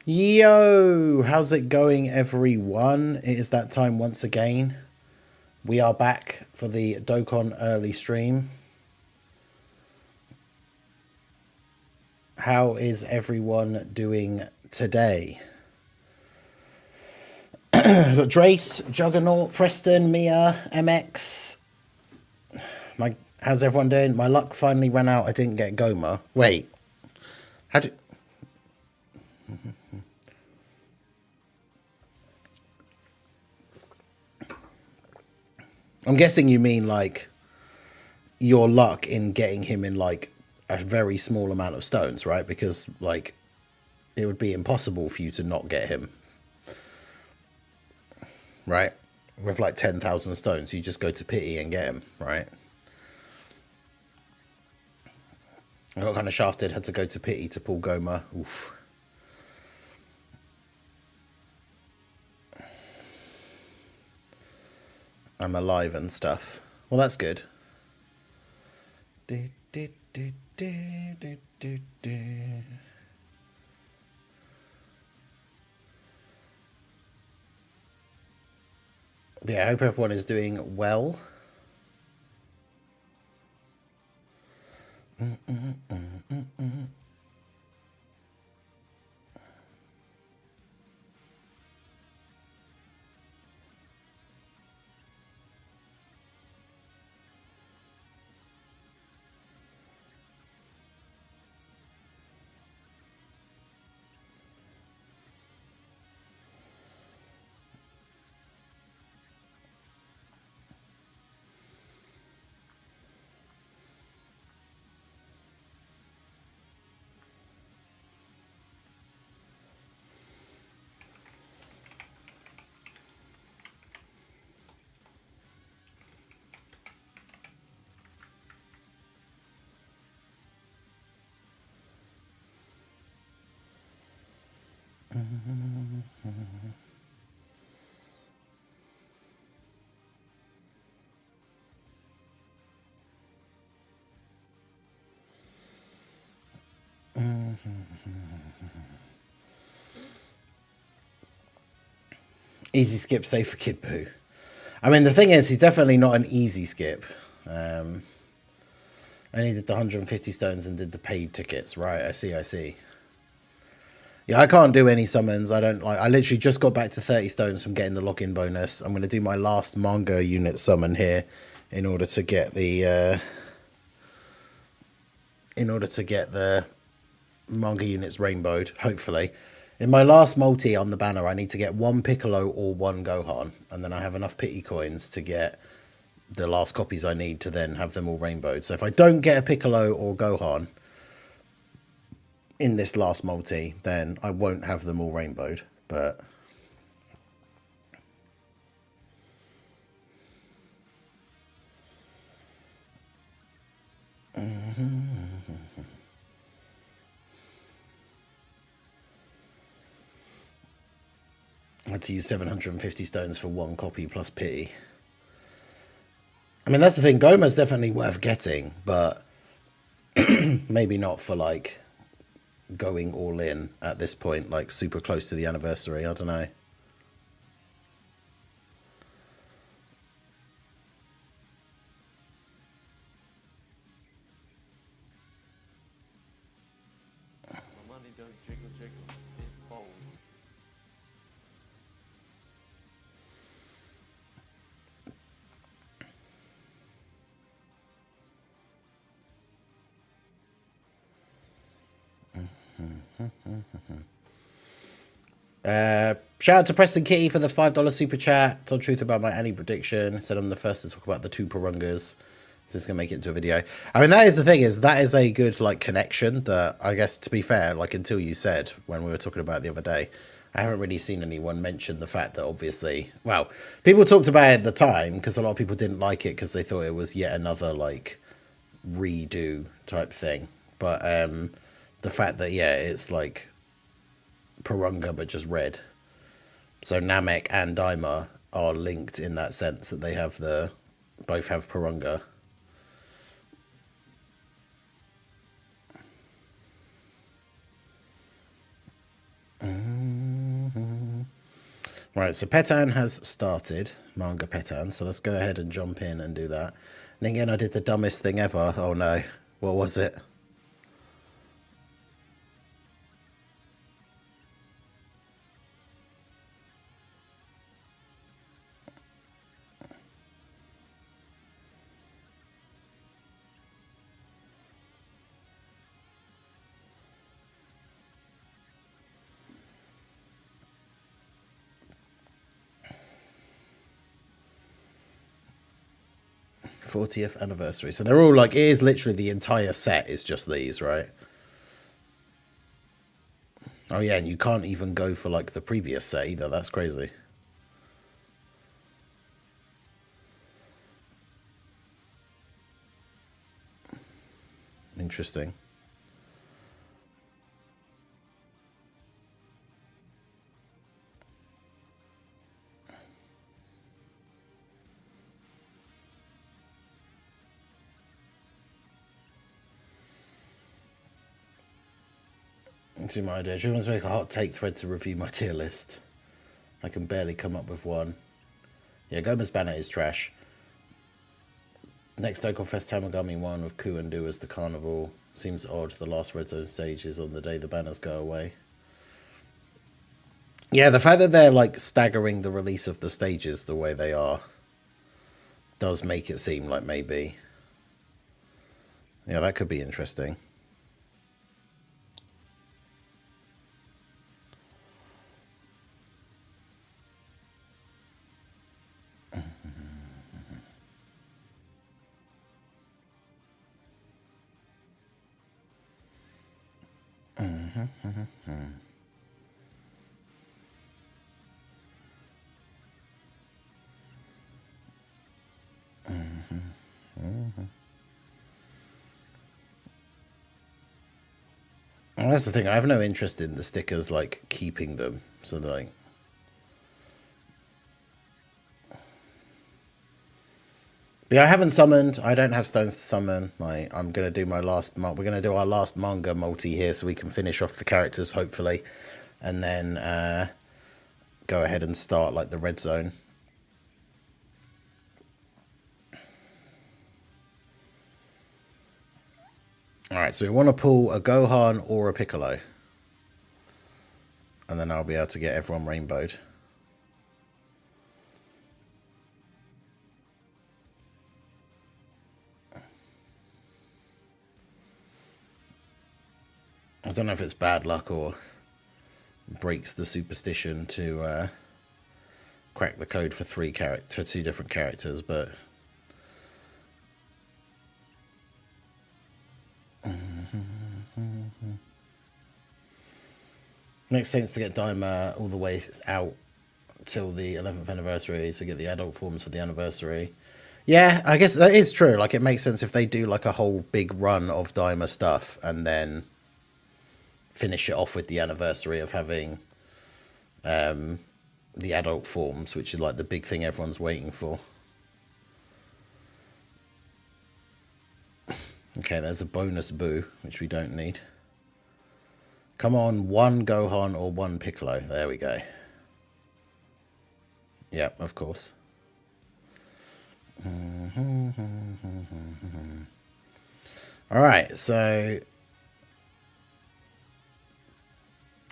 Yo, how's it going, everyone? It is that time once again. We are back for the Dokkan early stream. How is everyone doing today? We've got Drace, Juggernaut, Preston, Mia, MX. How's everyone doing? My luck finally ran out. I didn't get Gomah. Wait. How'd you... I'm guessing you mean, like, your luck in getting him in, like, a very small amount of stones, right? Because, like, it would be impossible for you to not get him. Right? With, like, 10,000 stones, you just go to pity and get him, right? I got kind of shafted, had to go to pity to pull Gomah. Oof. I'm alive and stuff. Well, that's good. Yeah, I hope everyone is doing well. Easy skip, safe for Kid Boo. I mean, the thing is, he's definitely not an easy skip. I only did the 150 stones and did the paid tickets. Right, I see. Yeah, I can't do any summons. I don't like. I literally just got back to 30 stones from getting the login bonus. I'm going to do my last manga unit summon here in order to get the manga units rainbowed, hopefully. In my last multi on the banner, I need to get one Piccolo or one Gohan, and then I have enough pity coins to get the last copies I need to then have them all rainbowed. So if I don't get a Piccolo or Gohan in this last multi, then I won't have them all rainbowed, but... I had to use 750 stones for one copy plus pity. I mean, that's the thing. Gomah's definitely worth getting, but maybe not for, like, going all in at this point, like, super close to the anniversary. I don't know. Shout out to Preston Kitty for the $5 super chat. Told truth about my Annie prediction. Said I'm the first to talk about the two Purungas. This is gonna make it into a video. I mean, that is the thing, is that is a good, like, connection that, I guess, to be fair, like, until you said when we were talking about it the other day, I haven't really seen anyone mention the fact that, obviously, well, people talked about it at the time because a lot of people didn't like it because they thought it was yet another, like, redo type thing. But the fact that, yeah, it's like Purunga but just red. So Namek and Daima are linked in that sense that they have both have Purunga. Right, so Petan has started, manga Petan, so let's go ahead and jump in and do that. And again, I did the dumbest thing ever. Oh no, what was it? '40th anniversary. So they're all like, it is literally the entire set is just these, right? Oh yeah, and you can't even go for like the previous set either. That's crazy. Interesting. Into my idea. Do you want to make a hot take thread to review my tier list? I can barely come up with one. Yeah, Gomah's banner is trash. Next Dokkan Fest Tamagami one with Ku and Do as the carnival. Seems odd, the last Red Zone stage is on the day the banners go away. Yeah, the fact that they're like staggering the release of the stages the way they are does make it seem like maybe. Yeah, that could be interesting. And that's the thing, I have no interest in the stickers, like, keeping them. So, like... But yeah, I haven't summoned. I don't have stones to summon. I'm going to do my last... We're going to do our last manga multi here so we can finish off the characters, hopefully. And then go ahead and start, like, the red zone. Alright, so we want to pull a Gohan or a Piccolo. And then I'll be able to get everyone rainbowed. I don't know if it's bad luck or breaks the superstition to crack the code for two different characters, but... Makes sense to get Daima all the way out till the 11th anniversary, so we get the adult forms for the anniversary. Yeah, I guess that is true. Like, it makes sense if they do like a whole big run of Daima stuff and then finish it off with the anniversary of having the adult forms, which is like the big thing everyone's waiting for. Okay, there's a bonus Boo, which we don't need. Come on, one Gohan or one Piccolo. There we go. Yep, of course. Alright, so...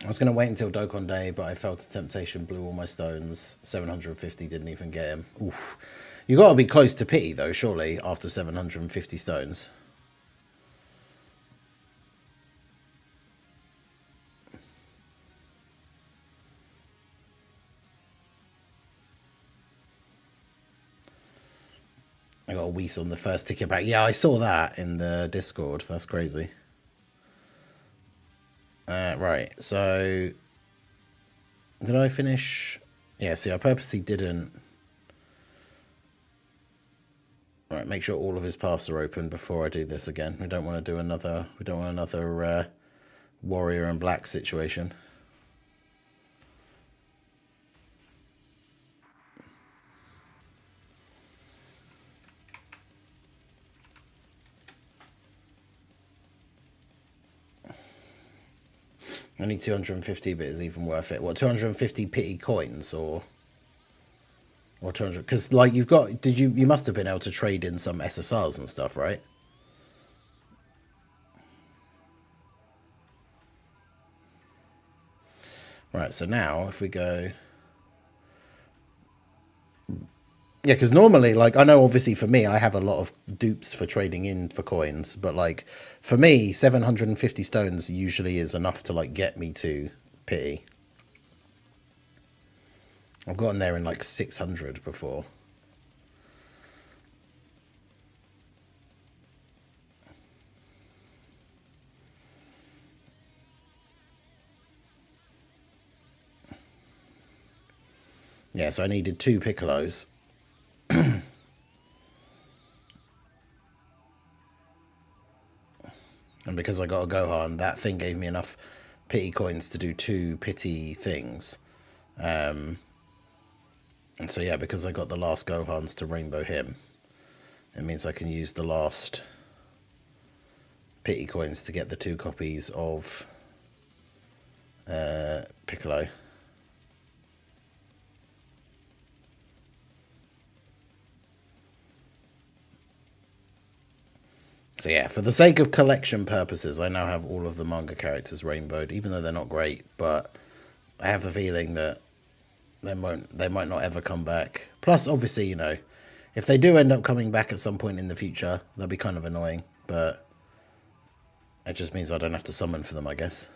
I was going to wait until Dokkan Day, but I fell to temptation, blew all my stones. 750 didn't even get him. Oof. You got to be close to pity, though, surely, after 750 stones. I got a Whis on the first ticket back. Yeah, I saw that in the Discord. That's crazy. Right, so... Did I finish? Yeah, see, I purposely didn't... Right, make sure all of his paths are open before I do this again. We don't want to do another... We don't want another warrior in black situation. I need 250, but it's even worth it. What, 250 pity coins, or... Or 200, because like you've got, you must have been able to trade in some SSRs and stuff, right? Right, so now if we go, yeah, because normally, like, I know obviously for me, I have a lot of dupes for trading in for coins, but like for me, 750 stones usually is enough to like get me to pity. I've gotten there in like 600 before. Yeah, so I needed 2 Piccolos. And because I got a Gohan, that thing gave me enough pity coins to do 2 pity things. And so yeah, because I got the last Gohans to rainbow him, it means I can use the last pity coins to get the 2 copies of Piccolo. So yeah, for the sake of collection purposes, I now have all of the manga characters rainbowed, even though they're not great, but I have the feeling that they might not ever come back. Plus, obviously, you know, if they do end up coming back at some point in the future, that'll be kind of annoying, but it just means I don't have to summon for them, I guess.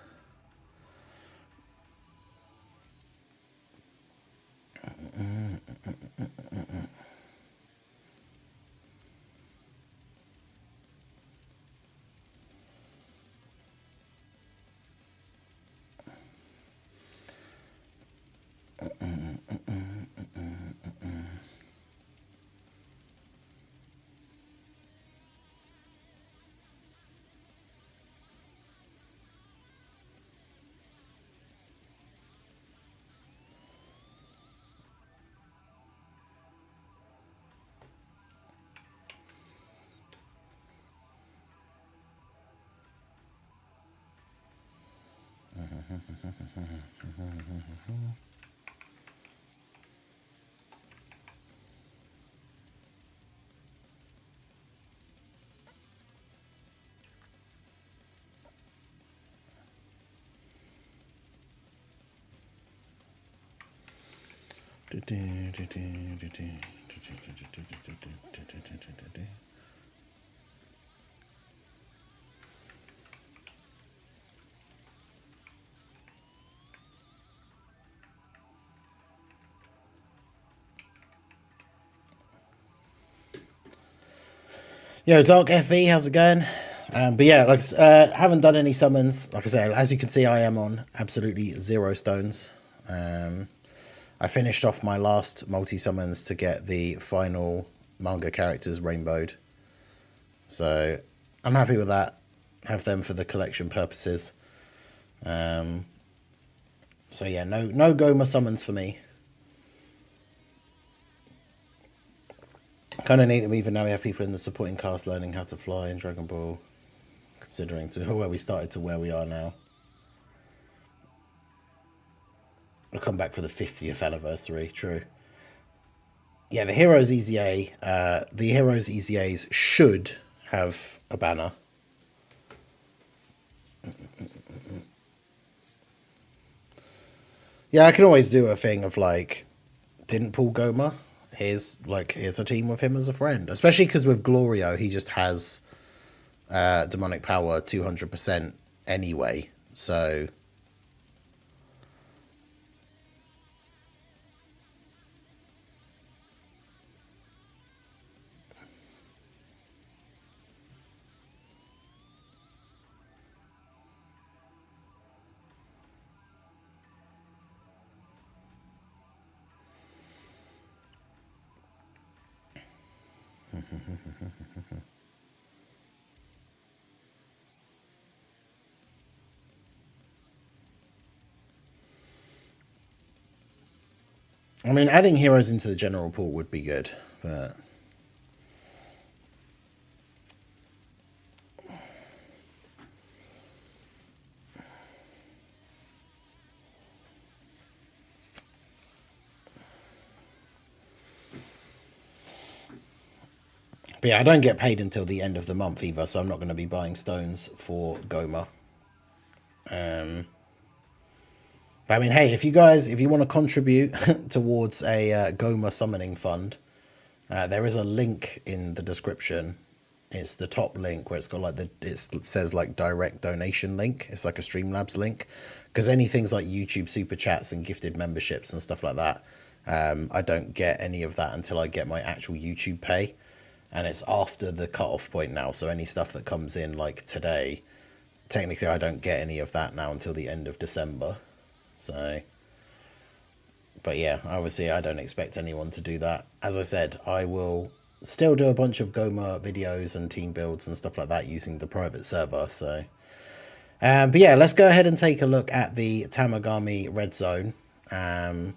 Yo, Dark FV, how's it going? But yeah, like haven't done any summons. Like I said, as you can see, I am on absolutely 0 stones. I finished off my last multi-summons to get the final manga characters rainbowed. So I'm happy with that. Have them for the collection purposes. So yeah, no Gomah summons for me. Kind of neat that even now we have people in the supporting cast learning how to fly in Dragon Ball, considering to where we started to where we are now. We'll come back for the 50th anniversary, true. Yeah, the Heroes EZA, the Heroes EZAs should have a banner. Yeah, I can always do a thing of like, didn't pull Gomah? Here's a team with him as a friend. Especially because with Glorio, he just has demonic power 200% anyway. So I mean, adding heroes into the general pool would be good, but But yeah, I don't get paid until the end of the month either, so I'm not going to be buying stones for Gomah. But I mean, hey, if you want to contribute towards a Gomah summoning fund, there is a link in the description. It's the top link where it's got like it says like direct donation link. It's like a Streamlabs link, because any things like YouTube super chats and gifted memberships and stuff like that, I don't get any of that until I get my actual YouTube pay, and it's after the cutoff point now. So any stuff that comes in like today, technically I don't get any of that now until the end of December. So, but yeah, obviously I don't expect anyone to do that. As I said, I will still do a bunch of Gomah videos and team builds and stuff like that using the private server. So, but yeah, let's go ahead and take a look at the Tamagami red zone. I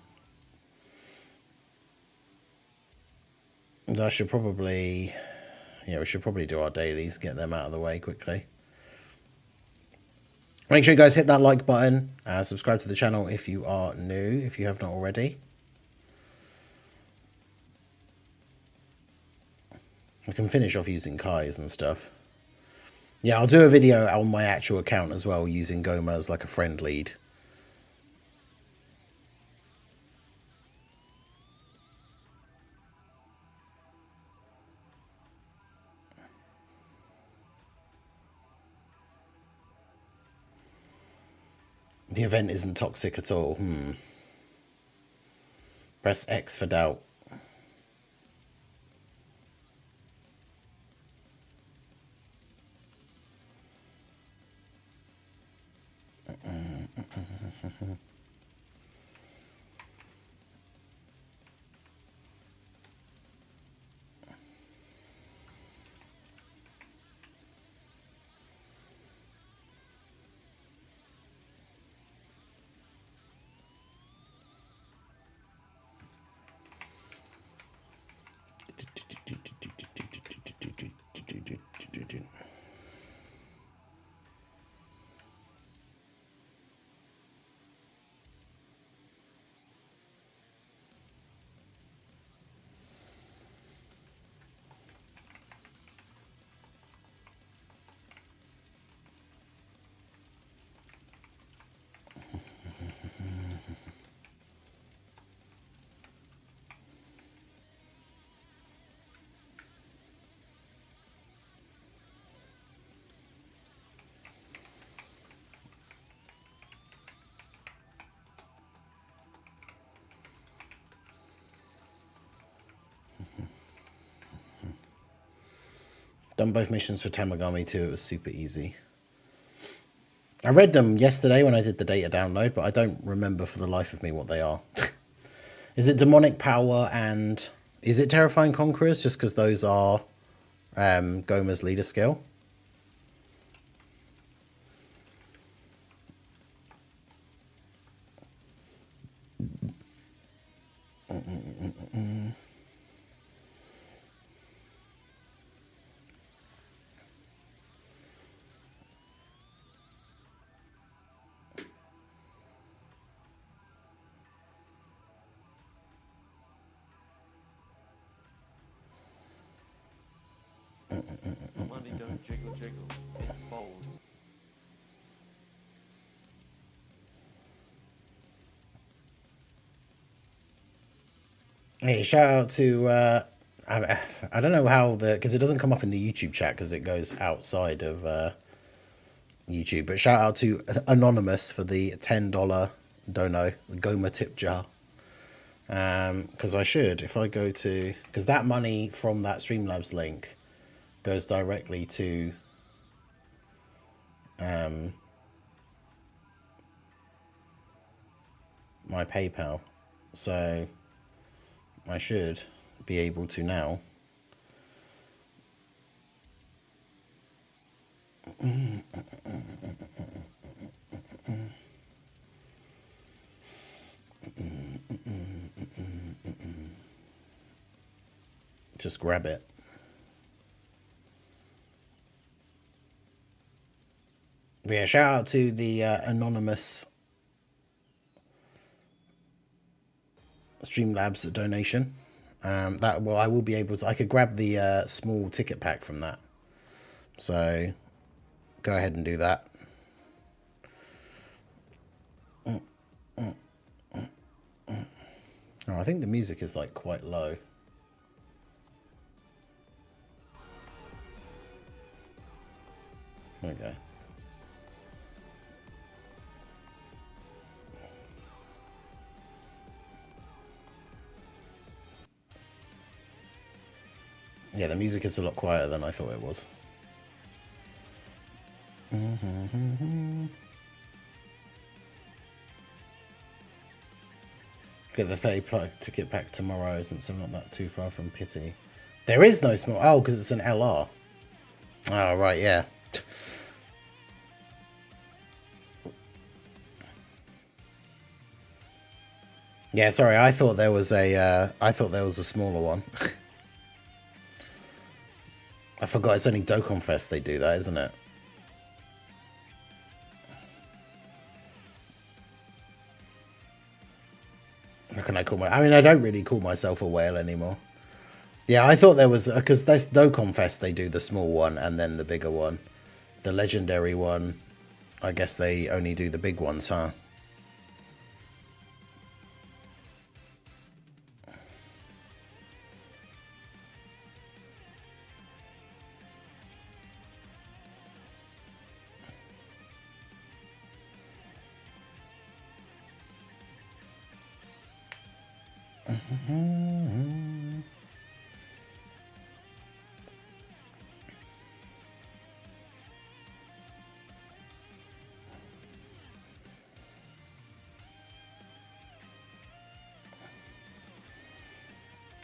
should probably, yeah, we should probably do our dailies, get them out of the way quickly. Make sure you guys hit that like button, subscribe to the channel if you are new, if you have not already. I can finish off using Kai's and stuff. Yeah, I'll do a video on my actual account as well, using Gomah as like a friend lead. The event isn't toxic at all. Press X for doubt. Done both missions for Tamagami too. It was super easy. I read them yesterday when I did the data download, but I don't remember for the life of me what they are. Is it Demonic Power and is it Terrifying Conquerors? Just because those are Gomah's leader skill. Money don't jiggle jiggle, it folds. Hey, shout out to I don't know how because it doesn't come up in the YouTube chat because it goes outside of YouTube, but shout out to Anonymous for the $10 dono, the Gomah tip jar. Because I should, if I go to, because that money from that Streamlabs link goes directly to my PayPal, so I should be able to now just grab it. But yeah, shout out to the anonymous Streamlabs donation. That well, I will be able to. I could grab the small ticket pack from that. So go ahead and do that. Oh, I think the music is like quite low. Okay. Yeah, the music is a lot quieter than I thought it was. Get the 30 ticket pack tomorrow, isn't so not that too far from Pity. There is no small. Oh, because it's an LR. Oh, right, yeah. Yeah, sorry. I thought there was a. I thought there was a smaller one. I forgot it's only Dokkan Fest they do that, isn't it? How can I call my? I mean, I don't really call myself a whale anymore. Yeah, I thought there was because this Dokkan Fest they do the small one and then the bigger one. The legendary one, I guess they only do the big ones, huh?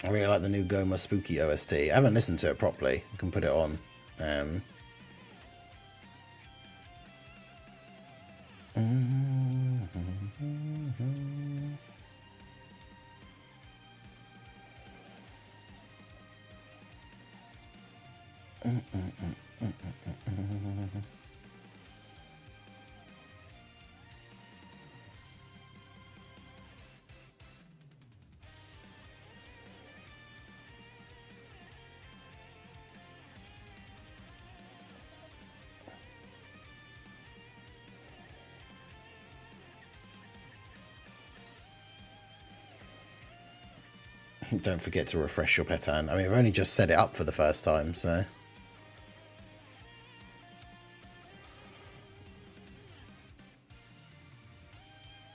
I really like the new Gomah Spooky OST. I haven't listened to it properly. I can put it on. Don't forget to refresh your petan. I mean, I've only just set it up for the first time, so...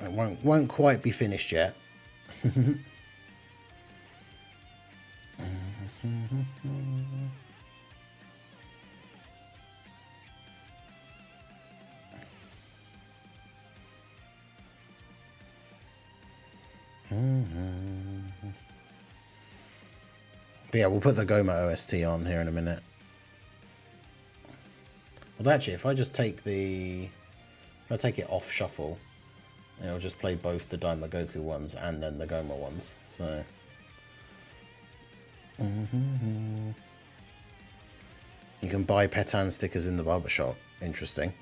It won't quite be finished yet. But yeah, we'll put the Gomah OST on here in a minute. Well, actually, if I just take the... If I take it off shuffle, it'll just play both the Daimagoku ones and then the Gomah ones, so... You can buy petan stickers in the barbershop. Interesting.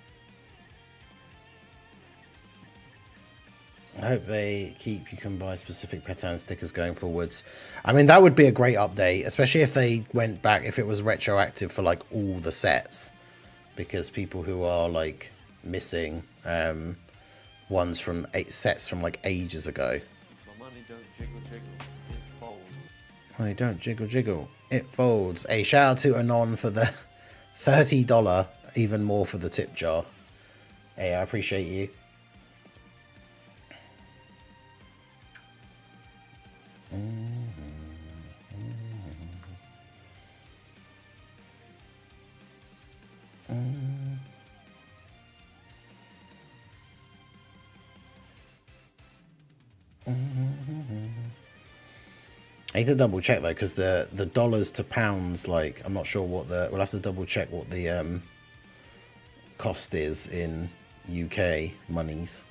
I hope they keep you can buy specific petan stickers going forwards. I mean, that would be a great update, especially if they went back, if it was retroactive for like all the sets, because people who are like missing ones from sets from like ages ago. My money don't jiggle jiggle, it folds. Money don't jiggle jiggle, it folds. Hey, shout out to Anon for the $30, even more for the tip jar. Hey, I appreciate you. I need to double check though, because the dollars to pounds, like I'm not sure what the we'll have to double check what the cost is in UK monies.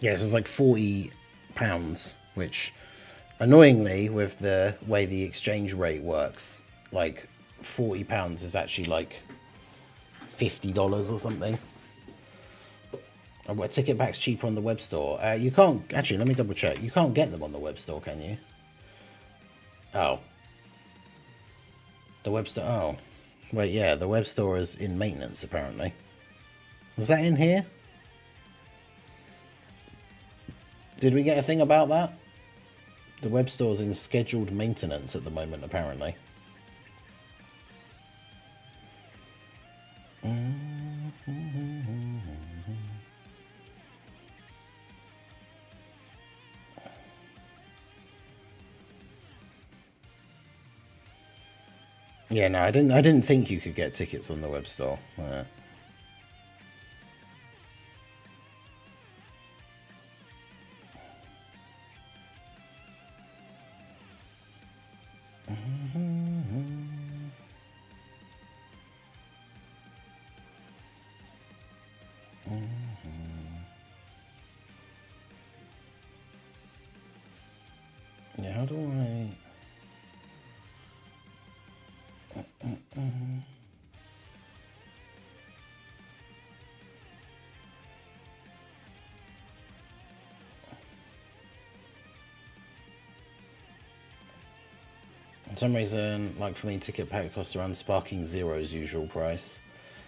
Yes, it's like £40, which annoyingly, with the way the exchange rate works, like £40 is actually like $50 or something. Oh, what, ticket packs cheaper on the web store? You can't actually. Let me double check. You can't get them on the web store, can you? Oh, the web store. Oh, wait, yeah, the web store is in maintenance apparently. Was that in here? Did we get a thing about that? The web store's in scheduled maintenance at the moment, apparently. Yeah, no, I didn't think you could get tickets on the web store. Yeah, how do I... For some reason, like for me, ticket pack costs around Sparking Zero's usual price.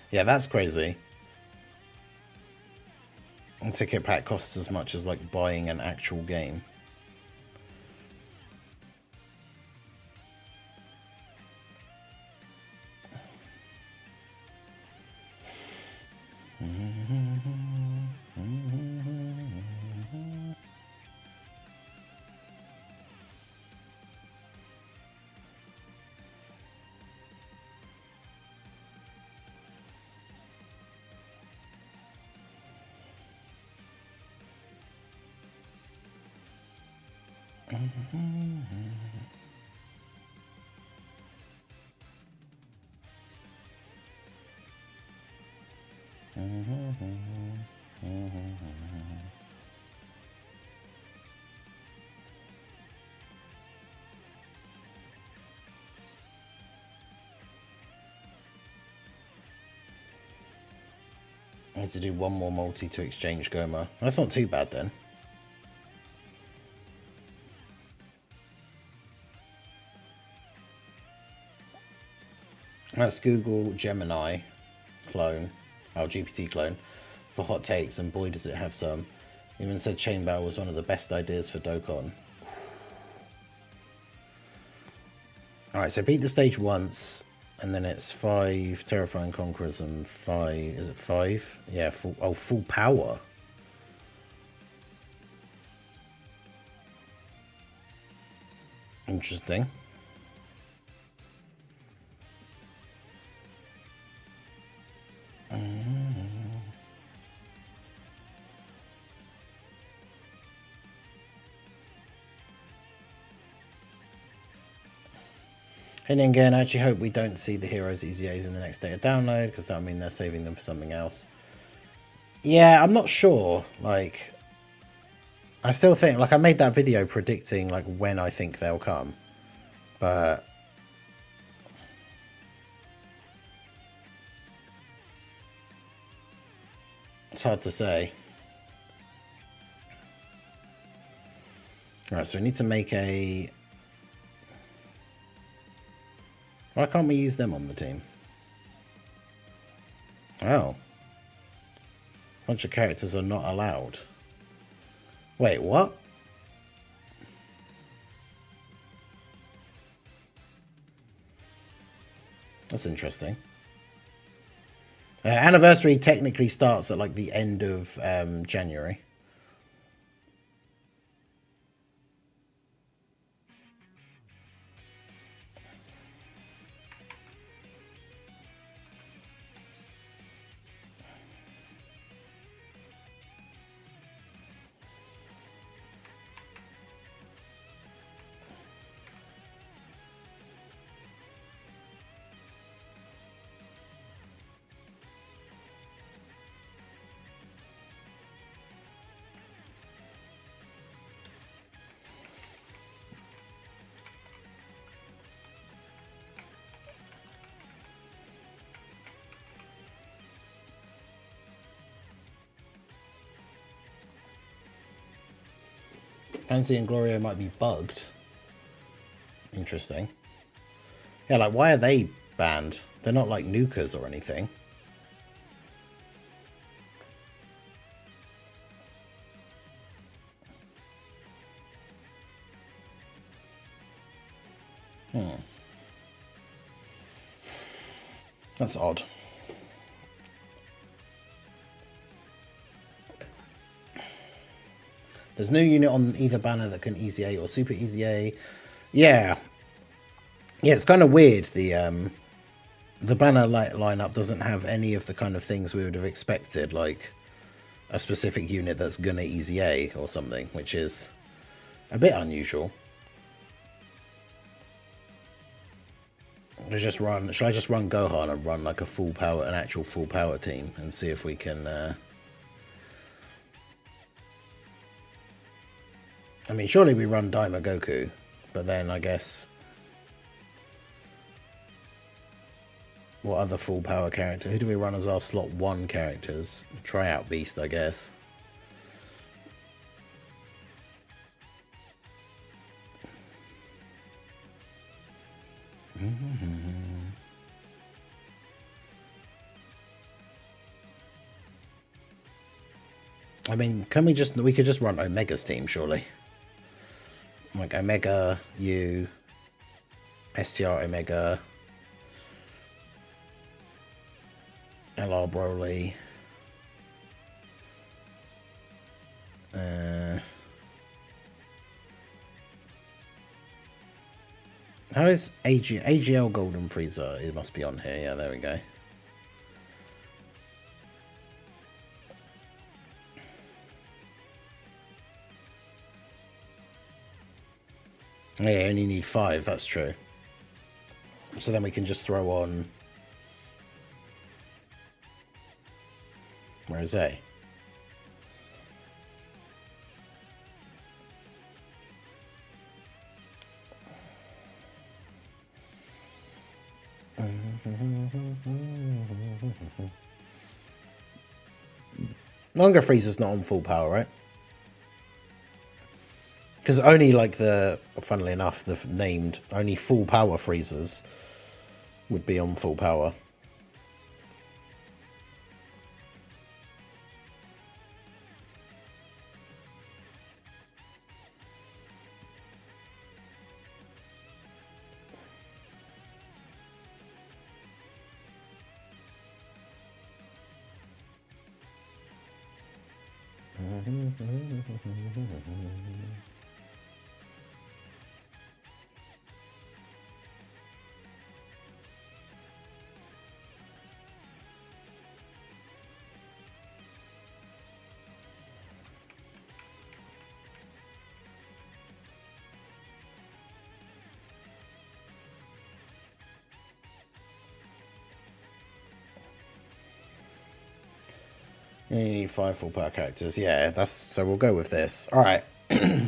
Yeah, that's crazy. And ticket pack costs as much as like buying an actual game. I need to do one more multi to exchange Gomah. That's not too bad then. That's Google Gemini clone, our GPT clone, for hot takes, and boy does it have some. Even said Chainbow was one of the best ideas for Dokkan. Alright, so beat the stage once, and then it's 5 Terrifying Conquerors and 5... Is it 5? Yeah, full power. Interesting. And again, I actually hope we don't see the Heroes EZAs in the next data download, because that would mean they're saving them for something else. Yeah, I'm not sure. Like, I still think, like, I made that video predicting, like, when I think they'll come. But it's hard to say. Alright, so we need to make a... Why can't we use them on the team? Oh. A bunch of characters are not allowed. Wait, what? That's interesting. Anniversary technically starts at like the end of January. Fancy and Gloria might be bugged. Interesting. Yeah, like, why are they banned? They're not like nukers or anything. That's odd. There's no unit on either banner that can Easy A or Super Easy A. Yeah. Yeah, it's kind of weird. The banner lineup doesn't have any of the kind of things we would have expected, like a specific unit that's gonna Easy A or something, which is a bit unusual. Shall I just run Gohan and run like a full power, an actual full power team, and see if we can... I mean, surely we run Daima Goku, but then I guess... What other full power character? Who do we run as our slot 1 characters? Try out Beast, I guess. I mean, we could just run Omega's team, surely. Like Omega, U, STR Omega, LR Broly. How is AGL Golden Freezer? It must be on here. Yeah, there we go. Yeah, you only need 5, that's true. So then we can just throw on... Where is A? Longer Freezer's not on full power, right? Because only like funnily enough, the named only full power freezers would be on full power. You need 5 full power characters. Yeah, so we'll go with this. All right. Hey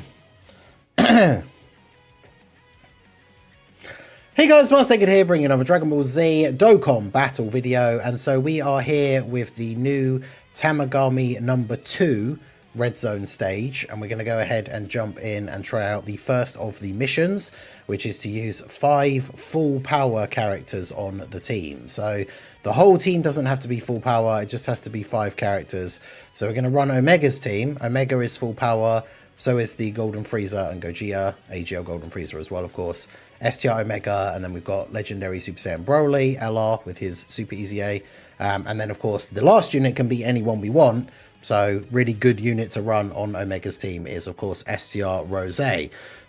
guys, Marseged here, bringing another Dragon Ball Z Dokkan battle video. And so we are here with the new Tamagami number 2 red zone stage, and we're going to go ahead and jump in and try out the first of the missions, which is to use 5 full power characters on the team. So the whole team doesn't have to be full power, it just has to be 5 characters. So we're going to run Omega's team. Omega is full power, so is the Golden Frieza and Gogeta, AGL Golden Frieza as well, of course, STR Omega, and then we've got Legendary Super Saiyan Broly, LR with his Super Easy A, and then of course the last unit can be anyone we want. So really good unit to run on Omega's team is of course STR Rose.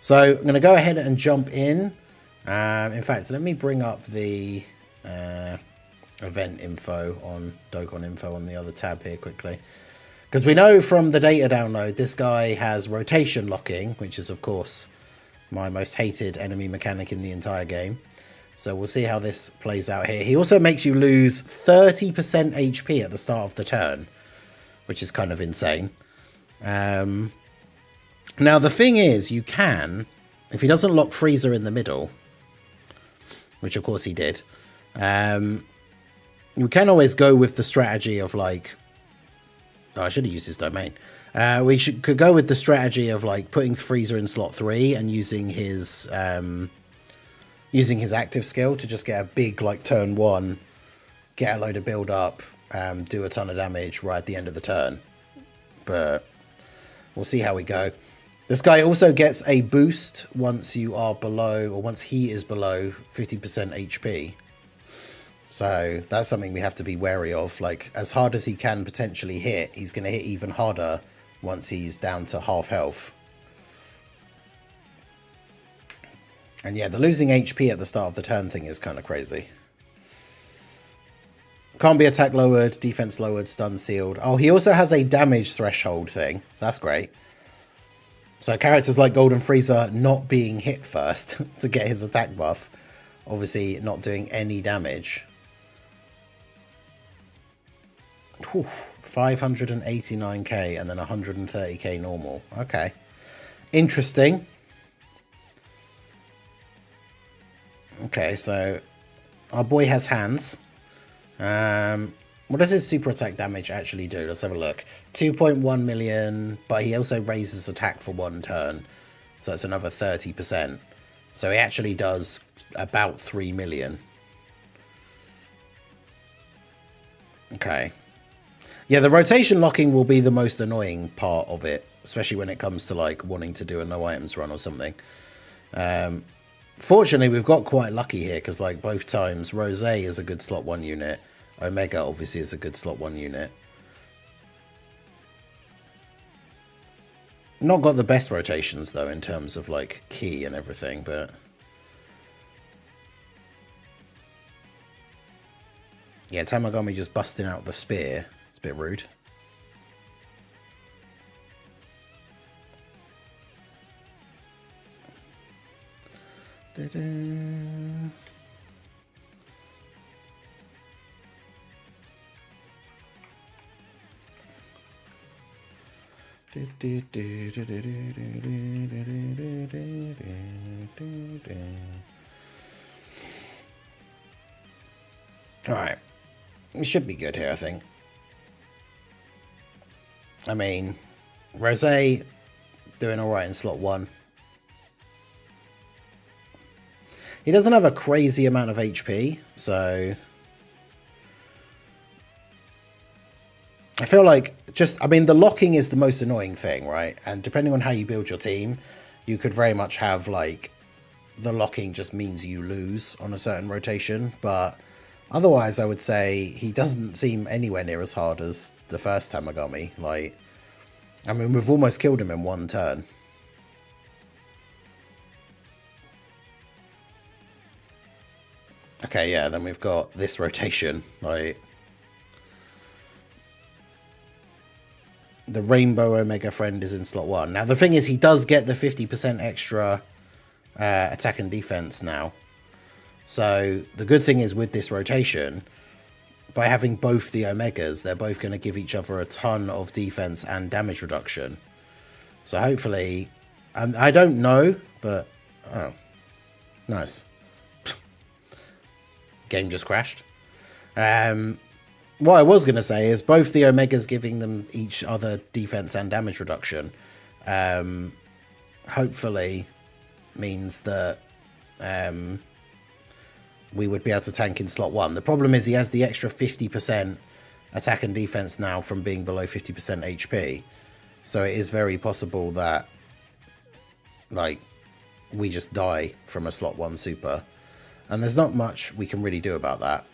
So I'm going to go ahead and jump in. In fact, let me bring up the event info on Dokkan info on the other tab here quickly. Because we know from the data download, this guy has rotation locking, which is of course my most hated enemy mechanic in the entire game. So we'll see how this plays out here. He also makes you lose 30% HP at the start of the turn, which is kind of insane. Now, the thing is, you can, if he doesn't lock Frieza in the middle, which of course he did, you can always go with the strategy of like, oh, I should have used his domain. Could go with the strategy of like putting Frieza in slot 3 and using his active skill to just get a big like turn 1, get a load of build up, do a ton of damage right at the end of the turn. But we'll see how we go. This guy also gets a boost once you are below, or once he is below 50% HP. So that's something we have to be wary of. Like, as hard as he can potentially hit, he's going to hit even harder once he's down to half health. And yeah, the losing HP at the start of the turn thing is kind of crazy. Can't be attack lowered, defense lowered, stun sealed. Oh, he also has a damage threshold thing. So that's great. So characters like Golden Frieza not being hit first to get his attack buff. Obviously not doing any damage. Whew, 589k and then 130k normal. Okay. Interesting. Okay, so our boy has hands. What does his super attack damage actually do? Let's have a look. 2.1 million, but he also raises attack for 1 turn. So that's another 30%. So he actually does about 3 million. Okay. Yeah, the rotation locking will be the most annoying part of it, especially when it comes to like wanting to do a no items run or something. Fortunately, we've got quite lucky here because like both times Rose is a good slot 1 unit. Omega obviously is a good slot 1 unit. Not got the best rotations though in terms of like key and everything, but yeah, Tamagami just busting out the spear. It's a bit rude. Alright. We should be good here, I think. I mean, Rose doing alright in slot 1. He doesn't have a crazy amount of HP, so I feel like the locking is the most annoying thing, right? And depending on how you build your team, you could very much have like the locking just means you lose on a certain rotation, but otherwise I would say he doesn't seem anywhere near as hard as the first Tamagami. Like, I mean, we've almost killed him in 1 turn. Okay, yeah, then we've got this rotation, like the Rainbow Omega friend is in slot 1. Now, the thing is, he does get the 50% extra attack and defense now. So, the good thing is with this rotation, by having both the Omegas, they're both going to give each other a ton of defense and damage reduction. So, hopefully, I don't know, but, oh, nice. Game just crashed. what I was going to say is both the Omegas giving them each other defense and damage reduction hopefully means that we would be able to tank in slot 1. The problem is he has the extra 50% attack and defense now from being below 50% HP. So it is very possible that, like, we just die from a slot 1 super. And there's not much we can really do about that.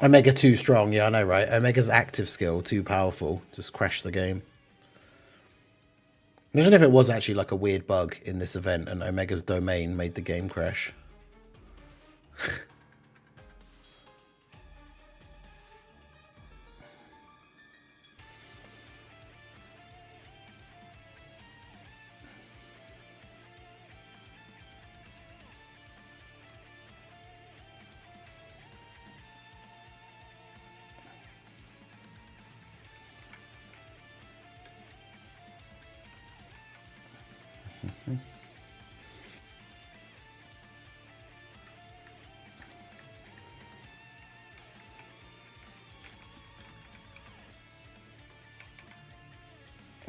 Omega too strong, yeah, I know, right? Omega's active skill too powerful, just crash the game. Imagine if it was actually like a weird bug in this event and Omega's domain made the game crash.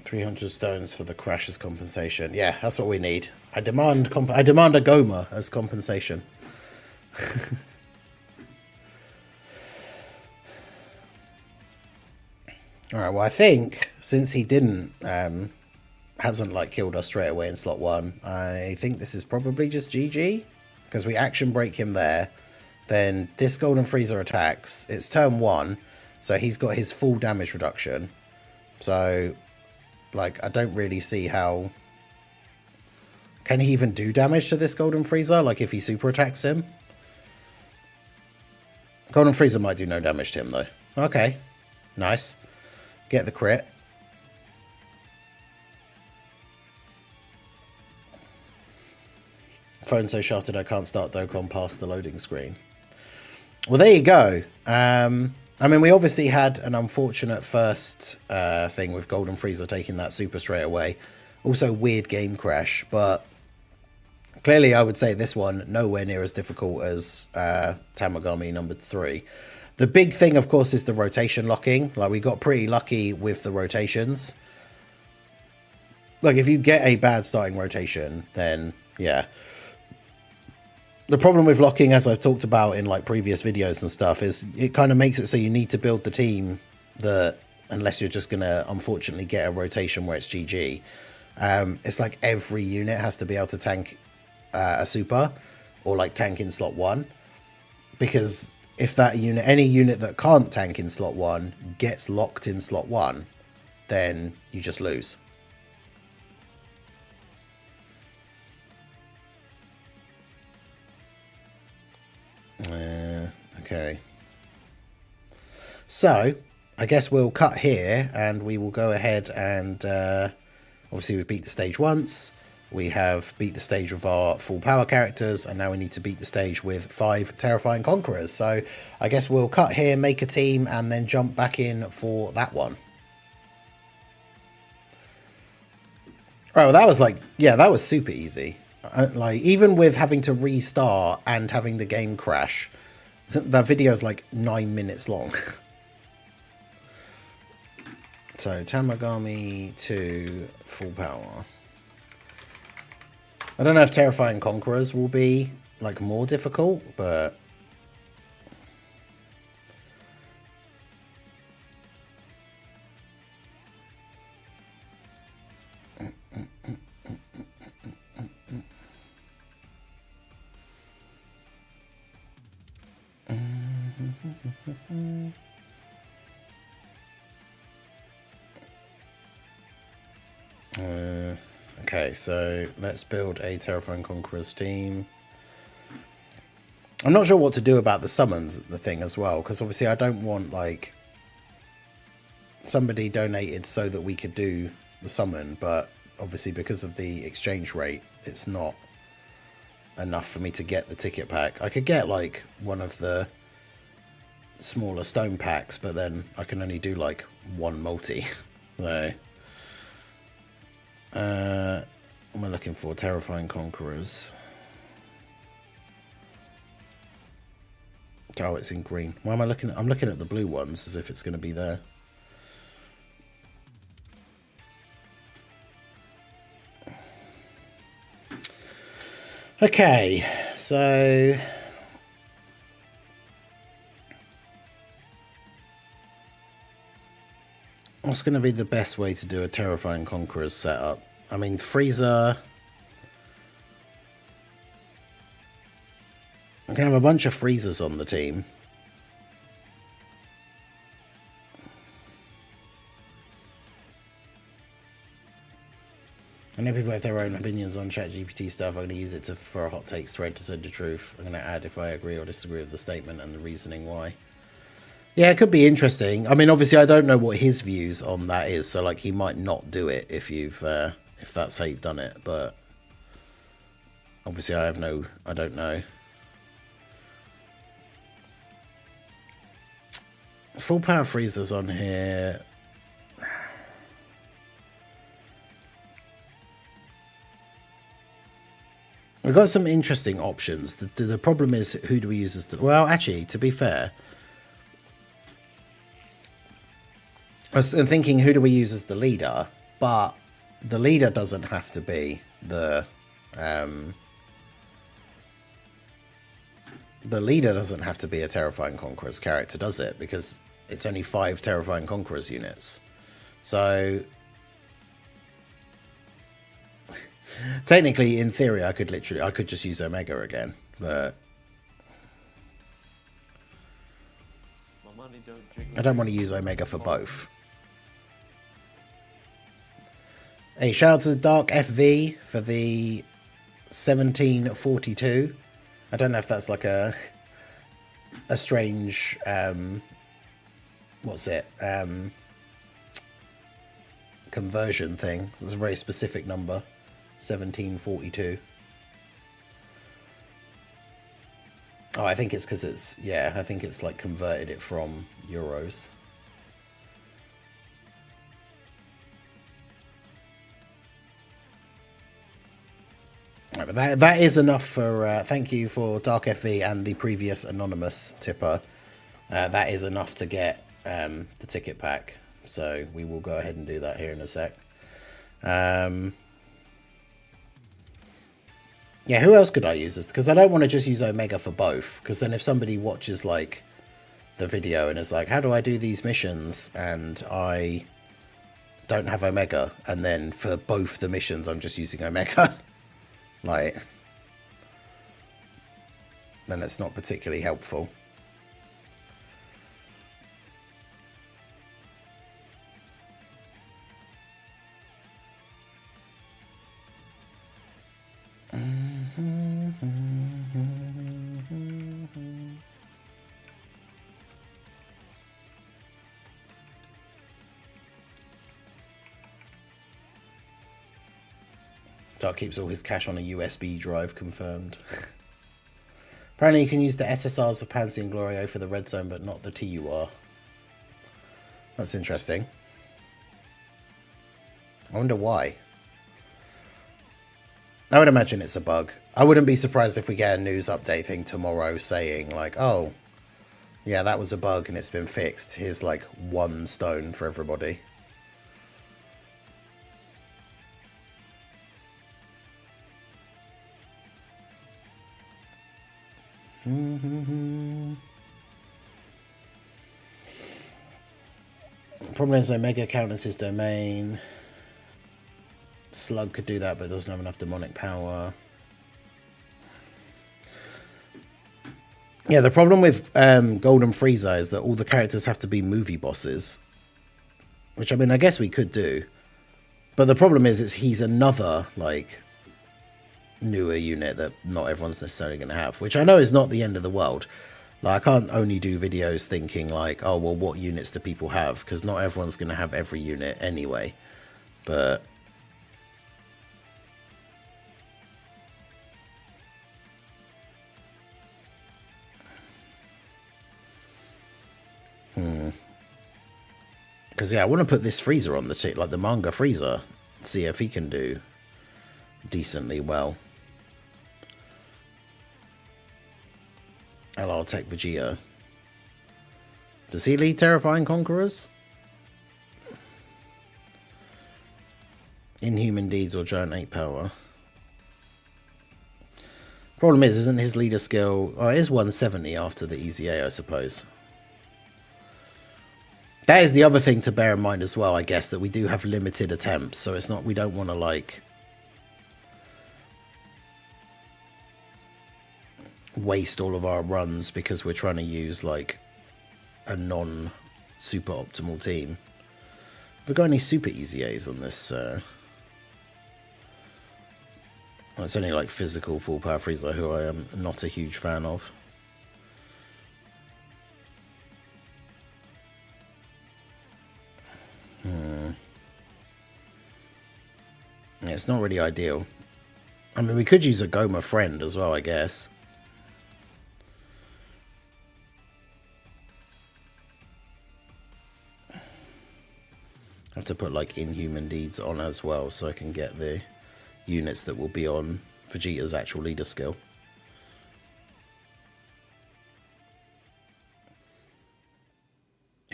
$300 stones for the crash as compensation. Yeah, that's what we need. I demand a Gomah as compensation. All right. Well, I think since he didn't hasn't like killed us straight away in slot 1, I think this is probably just GG because we action break him there. Then this golden freezer attacks. It's turn 1, so he's got his full damage reduction. So, like, I don't really see how... Can he even do damage to this golden freezer? Like, if he super attacks him? Golden freezer might do no damage to him, though. Okay. Nice. Get the crit. Phone so shuttered I can't start Dokkan past the loading screen. Well, there you go. I mean, we obviously had an unfortunate first thing with Golden Freezer taking that super straight away. Also, weird game crash, but clearly I would say this one nowhere near as difficult as Tamagami number 3. The big thing, of course, is the rotation locking. Like, we got pretty lucky with the rotations. Like, if you get a bad starting rotation, then, yeah. The problem with locking, as I've talked about in like previous videos and stuff, is it kind of makes it so you need to build the team that, unless you're just going to unfortunately get a rotation where it's GG, it's like every unit has to be able to tank a super or like tank in slot 1. Because if that unit, any unit that can't tank in slot 1 gets locked in slot 1, then you just lose. Okay. So, I guess we'll cut here and we will go ahead and obviously we've beat the stage once. We have beat the stage with our full power characters, and now we need to beat the stage with 5 terrifying conquerors. So I guess we'll cut here, make a team, and then jump back in for that one. Oh, that was like, yeah, that was super easy. Like, even with having to restart and having the game crash, that video is like 9 minutes long. So, Tamagami 2 full power. I don't know if Terrifying Conquerors will be like more difficult, but okay, so let's build a Terrifying Conquerors team. I'm not sure what to do about the summons, the thing as well, because obviously I don't want, like, somebody donated so that we could do the summon, but obviously because of the exchange rate, it's not enough for me to get the ticket pack. I could get, like, one of the smaller stone packs, but then I can only do, like, one multi. So, what am I looking for? Terrifying Conquerors. Oh, it's in green. Why am I looking at? I'm looking at the blue ones as if it's going to be there. Okay, so what's going to be the best way to do a Terrifying Conquerors setup? I mean, Freezer. I can have a bunch of Freezers on the team. I know people have their own opinions on ChatGPT stuff. I'm going to use it for a hot takes thread to send the truth. I'm going to add if I agree or disagree with the statement and the reasoning why. Yeah, it could be interesting. I mean, obviously, I don't know what his views on that is. So, like, he might not do it if that's how you've done it. But obviously, I don't know. Full power freezers on here. We've got some interesting options. The problem is, who do we use as the... Well, actually, to be fair, I was thinking, who do we use as the leader? But the leader doesn't have to be the leader doesn't have to be a Terrifying Conquerors character, does it? Because it's only 5 Terrifying Conquerors units. So technically, in theory, I could just use Omega again, but I don't want to use Omega for both. Hey, shout out to the Dark FV for the 1742. I don't know if that's like a strange what's it? Conversion thing. It's a very specific number. 1742. Oh, I think it's because it's, yeah, I think it's like converted it from euros. Right, but that is enough for, thank you for Dark FV and the previous anonymous tipper. That is enough to get the ticket pack. So we will go ahead and do that here in a sec. Yeah, who else could I use this? Because I don't want to just use Omega for both. Because then if somebody watches like the video and is like, how do I do these missions? And I don't have Omega. And then for both the missions, I'm just using Omega. Like, then it's not particularly helpful. Dark keeps all his cash on a USB drive, confirmed. Apparently you can use the SSRs of Pansy and Glorio for the red zone, but not the TUR. That's interesting. I wonder why. I would imagine it's a bug. I wouldn't be surprised if we get a news update thing tomorrow saying like, oh, yeah, that was a bug and it's been fixed. Here's like 1 stone for everybody. Problem is Omega counters his domain. Slug could do that, but doesn't have enough demonic power. Yeah, the problem with Golden Frieza is that all the characters have to be movie bosses. Which, I mean, I guess we could do. But the problem is he's another, like, newer unit that not everyone's necessarily going to have. Which I know is not the end of the world. Like, I can't only do videos thinking, like, oh, well, what units do people have? Because not everyone's going to have every unit anyway. But Because, yeah, I want to put this freezer on the tip, like the manga freezer. See if he can do decently well. I'll take Vegeta. Does he lead Terrifying Conquerors? Inhuman Deeds or Giant Ape Power? Problem is, isn't his leader skill... Oh, it is 170 after the Easy A, I suppose. That is the other thing to bear in mind as well, I guess, that we do have limited attempts, so it's not... We don't want to, like... waste all of our runs because we're trying to use, like, a non-super optimal team. Have we got any super Easy A's on this... Well, it's only like physical full power Frieza, who I am not a huge fan of. It's not really ideal. I mean, we could use a Gomah friend as well, I guess. I have to put like Inhuman Deeds on as well so I can get the units that will be on Vegeta's actual leader skill.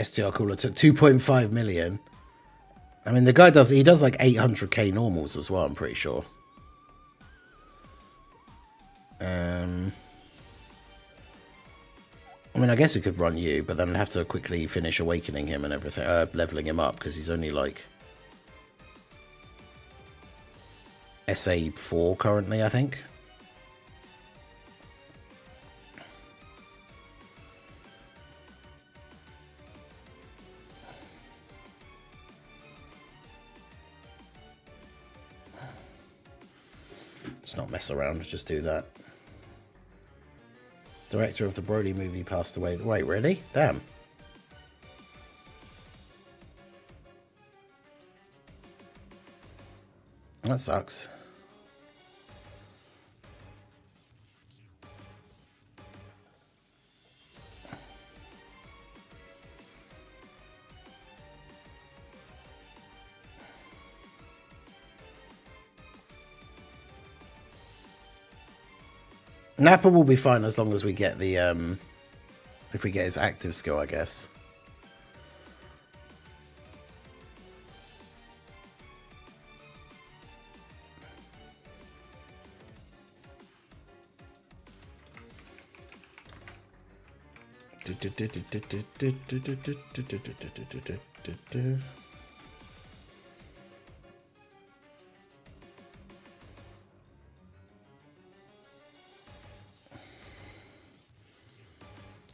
STR Cooler took 2.5 million. I mean, the guy does like 800k normals as well, I'm pretty sure. I mean, I guess we could run you, but then I'd have to quickly finish awakening him and everything, leveling him up, because he's only like SA4 currently, I think. Let's not mess around, just do that. Director of the Broly movie passed away. Wait, really? Damn. That sucks. Nappa will be fine as long as we get the, if we get his active skill, I guess.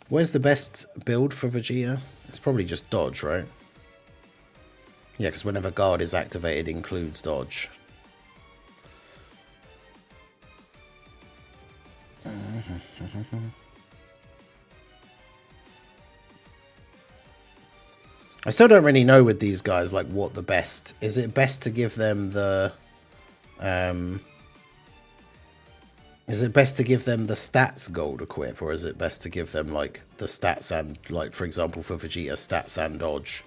Where's the best build for Vegeta? It's probably just dodge, right? Yeah, because whenever guard is activated, includes dodge. I still don't really know with these guys, like, what the best... Is it best to give them the... Is it best to give them the stats gold equip, or is it best to give them, like, the stats and, like, for example, for Vegeta, stats and dodge?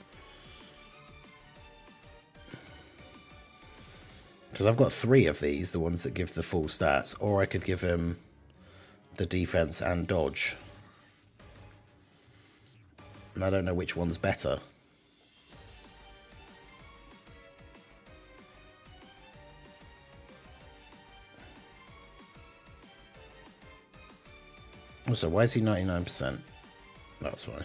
Because I've got 3 of these, the ones that give the full stats, or I could give him the defense and dodge. And I don't know which one's better. Also, why is he 99%? That's why.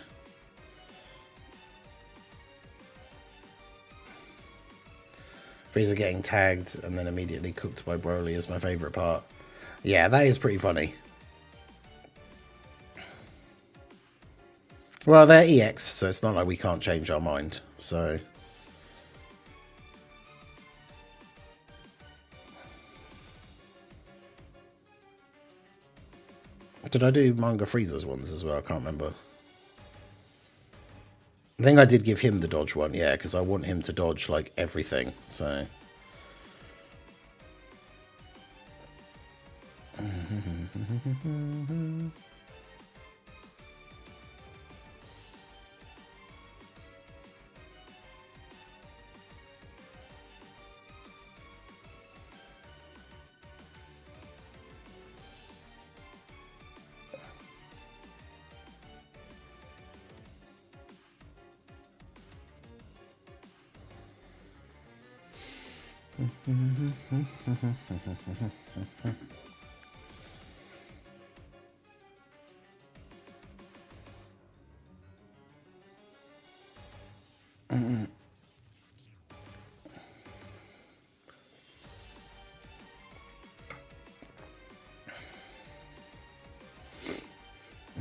Frieza getting tagged and then immediately cooked by Broly is my favourite part. Yeah, that is pretty funny. Well, they're EX, so it's not like we can't change our mind. So... Did I do Manga Frieza's ones as well? I can't remember. I think I did give him the dodge one, yeah, because I want him to dodge, like, everything, so...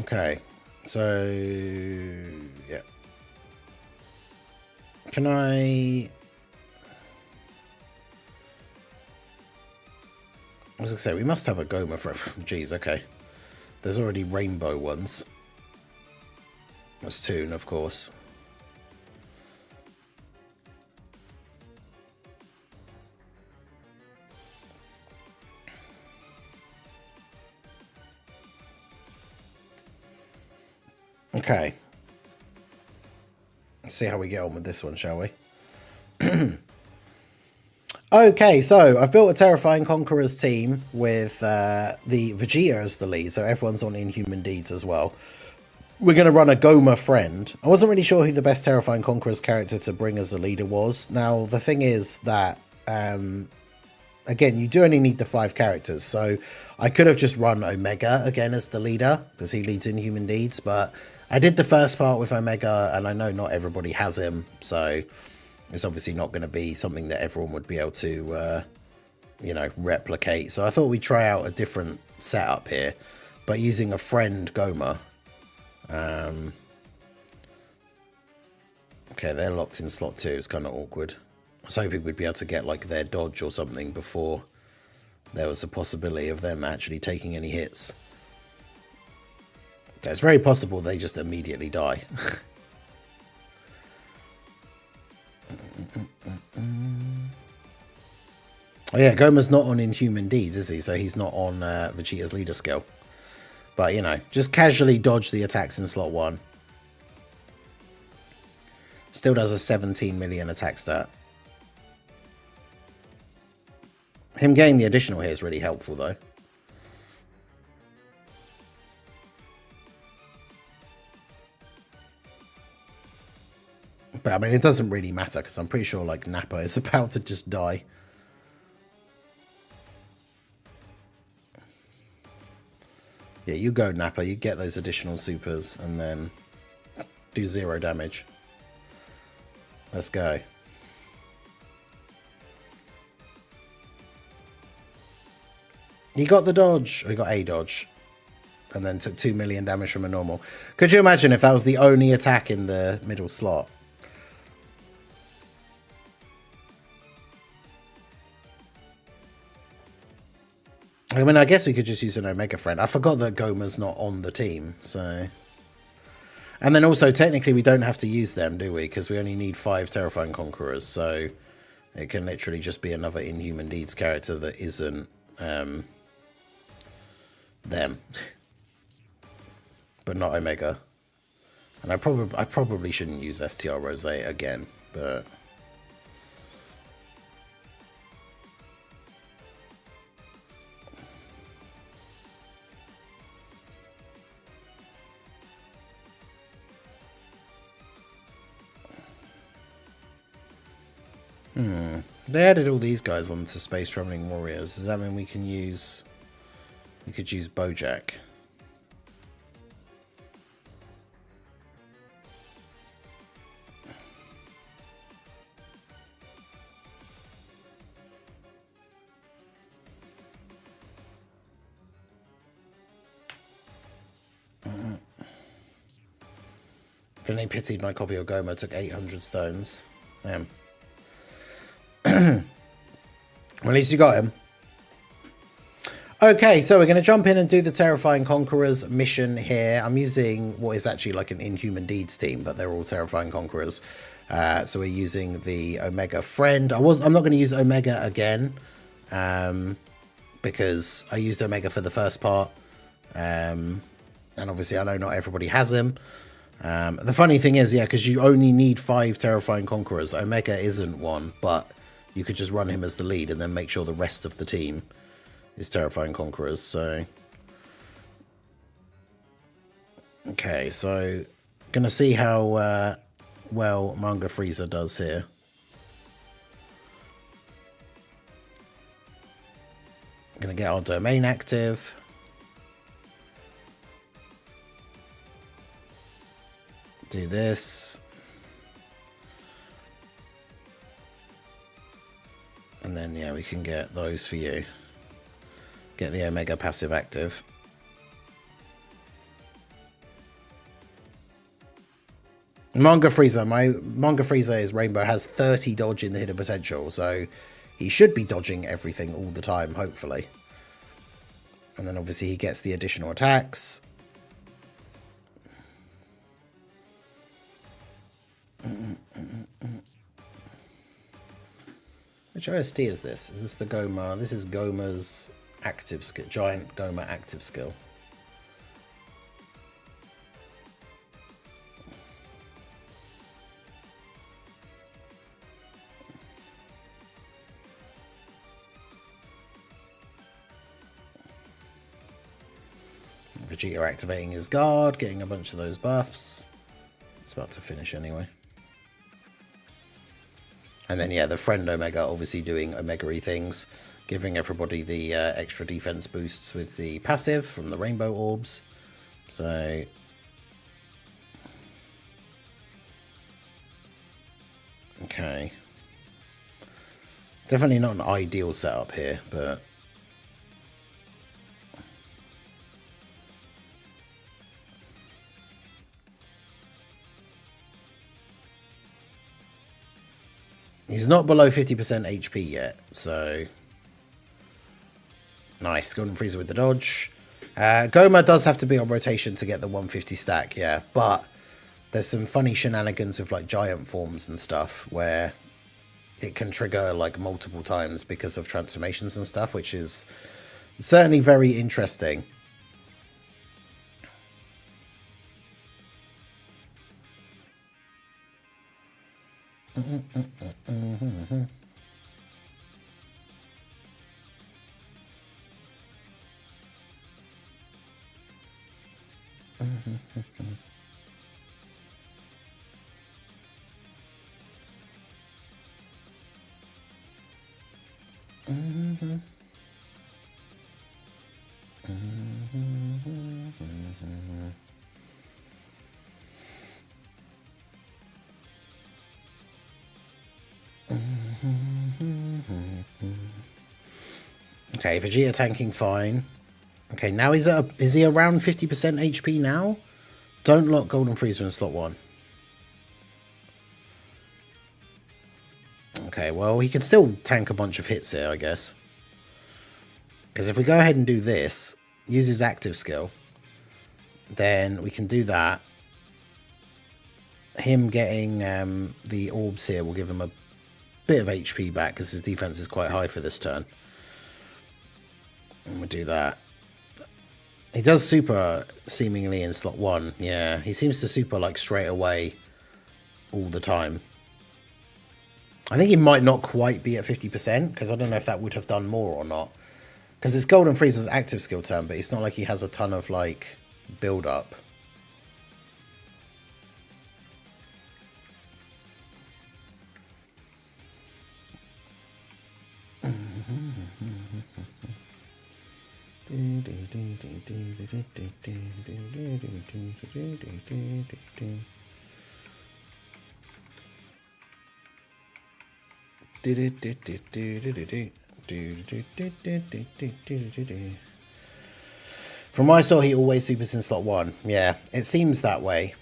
Okay, so yeah. Can I was gonna say we must have a Gomah for. Jeez, okay. There's already rainbow ones. That's Toon, of course. Okay. Let's see how we get on with this one, shall we? Okay, so I've built a Terrifying Conquerors team with the Vegeta as the lead, so everyone's on Inhuman Deeds as well. We're going to run a Gomah friend. I wasn't really sure who the best Terrifying Conquerors character to bring as a leader was. Now, the thing is that, again, you do only need the 5 characters, so I could have just run Omega again as the leader, because he leads Inhuman Deeds, but I did the first part with Omega, and I know not everybody has him, so it's obviously not going to be something that everyone would be able to, you know, replicate. So I thought we'd try out a different setup here, but using a friend Gomah. Okay, they're locked in slot 2. It's kind of awkward. I was hoping we'd be able to get like their dodge or something before there was a possibility of them actually taking any hits. So it's very possible they just immediately die. Oh yeah, Gomah's not on Inhuman Deeds, is he? So he's not on Vegeta's leader skill. But, you know, just casually dodge the attacks in slot 1. Still does a 17 million attack stat. Him getting the additional here is really helpful, though. But, I mean, it doesn't really matter, because I'm pretty sure, like, Nappa is about to just die. Yeah, you go, Nappa. You get those additional supers, and then do 0 damage. Let's go. He got the dodge. Or he got a dodge. And then took 2 million damage from a normal. Could you imagine if that was the only attack in the middle slot? I mean, I guess we could just use an Omega friend. I forgot that Gomah's not on the team, so... And then also, technically, we don't have to use them, do we? Because we only need 5 Terrifying Conquerors, so... It can literally just be another Inhuman Deeds character that isn't... them. But not Omega. And I probably shouldn't use STR Rose again, but... They added all these guys onto Space Traveling Warriors. Does that mean we can use... We could use Bojack? Finally pitied my copy of Gomah, took 800 stones. Damn. Well, at least you got him. Okay, so we're going to jump in and do the Terrifying Conquerors mission here. I'm using what is actually like an Inhuman Deeds team, but they're all Terrifying Conquerors. So we're using the Omega friend. I'm not going to use Omega again, because I used Omega for the first part. And obviously I know not everybody has him. The funny thing is, yeah, because you only need 5 Terrifying Conquerors. Omega isn't one, but you could just run him as the lead and then make sure the rest of the team is Terrifying Conquerors. So, okay, so gonna see how well Manga Frieza does here. Gonna get our domain active. Do this. And then, yeah, we can get those for you. Get the Omega passive active. Manga Freezer. My Manga Freezer is Rainbow, has 30 dodge in the hidden potential, so he should be dodging everything all the time, hopefully. And then obviously he gets the additional attacks. Which OST is this? Is this the Gomah? This is Gomah's active skill, giant Gomah active skill. Vegeta activating his guard, getting a bunch of those buffs. It's about to finish anyway. And then, yeah, the friend Omega obviously doing Omega-y things, giving everybody the extra defense boosts with the passive from the rainbow orbs. So, okay. Definitely not an ideal setup here, but he's not below 50% HP yet, so nice. Golden Freezer with the dodge. Gomah does have to be on rotation to get the 150 stack, yeah, but there's some funny shenanigans with like giant forms and stuff where it can trigger like multiple times because of transformations and stuff, which is certainly very interesting. Okay, Vegeta tanking fine. Okay, now is he around 50% HP now? Don't lock Golden Freezer in slot 1. Okay, well, he can still tank a bunch of hits here, I guess. Because if we go ahead and do this, use his active skill, then we can do that. Him getting the orbs here will give him a bit of HP back because his defense is quite high for this turn. And we'll do that. He does super seemingly in slot 1. Yeah, he seems to super like straight away all the time. I think he might not quite be at 50% because I don't know if that would have done more or not. Because it's Golden Freezer's active skill turn, but it's not like he has a ton of like build up. From what I saw, he always supers in slot 1. Yeah, it seems that way.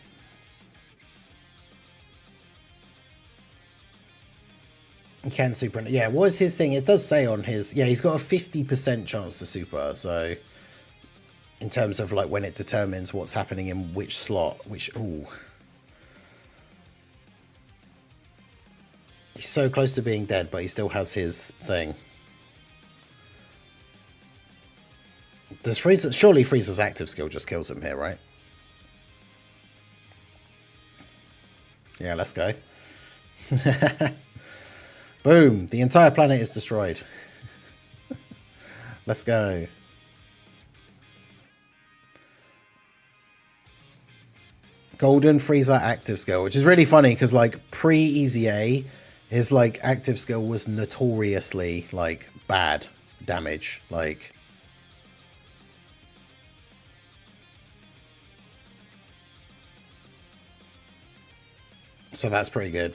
He can super. Yeah, what is his thing? It does say on his... Yeah, he's got a 50% chance to super, so... In terms of, like, when it determines what's happening in which slot, which... Ooh. He's so close to being dead, but he still has his thing. Does Frieza... Surely Frieza's active skill just kills him here, right? Yeah, let's go. Boom! The entire planet is destroyed. Let's go. Golden Frieza active skill, which is really funny because like pre-Easy A, his like active skill was notoriously like bad damage. Like So that's pretty good.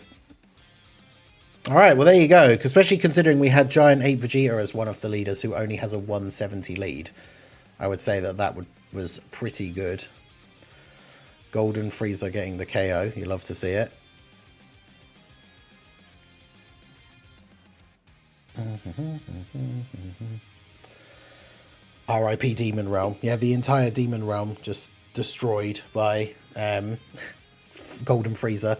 All right, well, there you go. Especially considering we had Giant Ape Vegeta as one of the leaders who only has a 170 lead. I would say that was pretty good. Golden Frieza getting the KO. You love to see it. R.I.P. Demon Realm. Yeah, the entire Demon Realm just destroyed by Golden Frieza.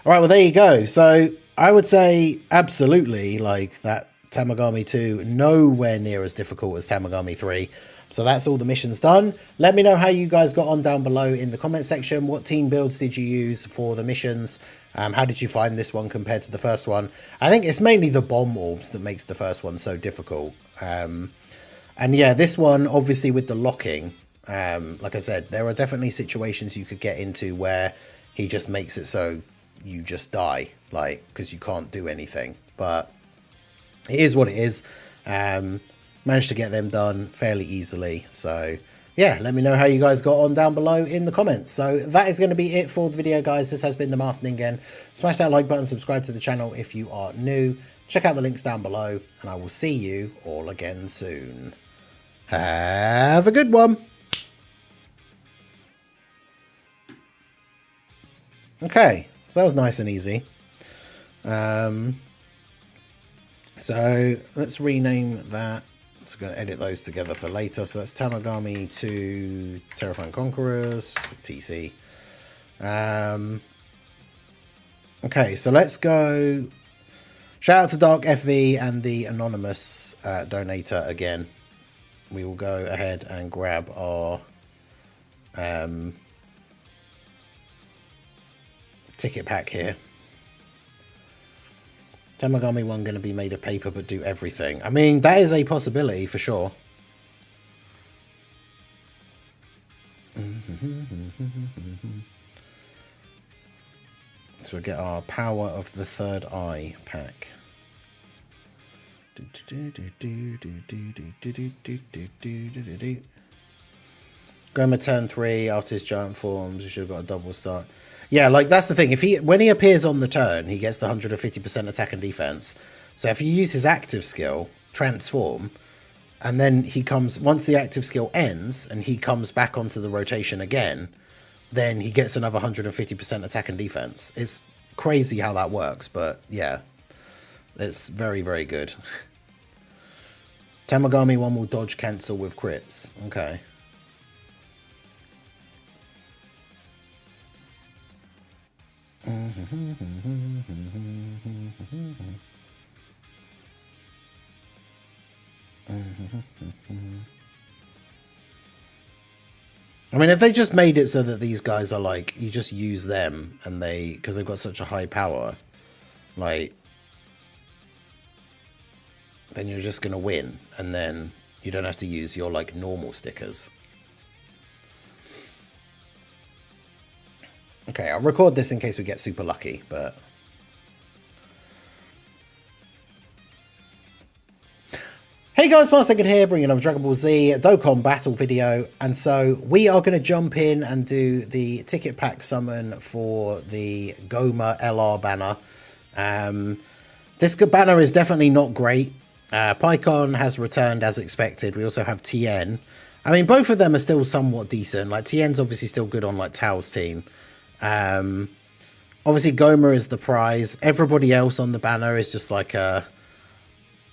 All right, well, there you go. So I would say absolutely, like, that Tamagami 2 nowhere near as difficult as Tamagami 3. So that's all the missions done. Let me know how you guys got on down below in the comment section. What team builds did you use for the missions? How did you find this one compared to the first one? I think it's mainly the bomb orbs that makes the first one so difficult. And yeah, this one, obviously with the locking, like I said, there are definitely situations you could get into where he just makes it so you just die, like, because you can't do anything. But it is what it is. Managed to get them done fairly easily. So yeah, let me know how you guys got on down below in the comments. So that is going to be it for the video, guys. This has been the Master Ningen. Smash that like button, subscribe to the channel if you are new. Check out the links down below, and I will see you all again soon. Have a good one. Okay, so that was nice and easy. So let's rename that. So I'm going to edit those together for later. So that's Tamagami to Terrifying Conquerors, TC. Okay, so let's go. Shout out to Dark FV and the anonymous donator again. We will go ahead and grab our ticket pack here. Tamagami 1 going to be made of paper but do everything. I mean, that is a possibility for sure. So we get our Power of the Third Eye pack. Gomah turn 3 after his giant forms. We should have got a double start. Yeah, like that's the thing. When he appears on the turn, he gets the 150% attack and defense. So if you use his active skill, transform, and then he comes, once the active skill ends and he comes back onto the rotation again, then he gets another 150% attack and defense. It's crazy how that works, but yeah, it's very, very good. Tamagami 1 will dodge cancel with crits. Okay. I mean, if they just made it so that these guys are like, you just use them and because they've got such a high power, like, then you're just going to win and then you don't have to use your like normal stickers. Okay, I'll record this in case we get super lucky, but... Hey guys, Master Ningen here, bringing another Dragon Ball Z Dokkan battle video. And so we are going to jump in and do the ticket pack summon for the Gomah LR banner. This banner is definitely not great. Pycon has returned as expected. We also have Tien. I mean, both of them are still somewhat decent. Like, Tien's obviously still good on like Tao's team. Obviously Gomah is the prize. Everybody else on the banner is just like a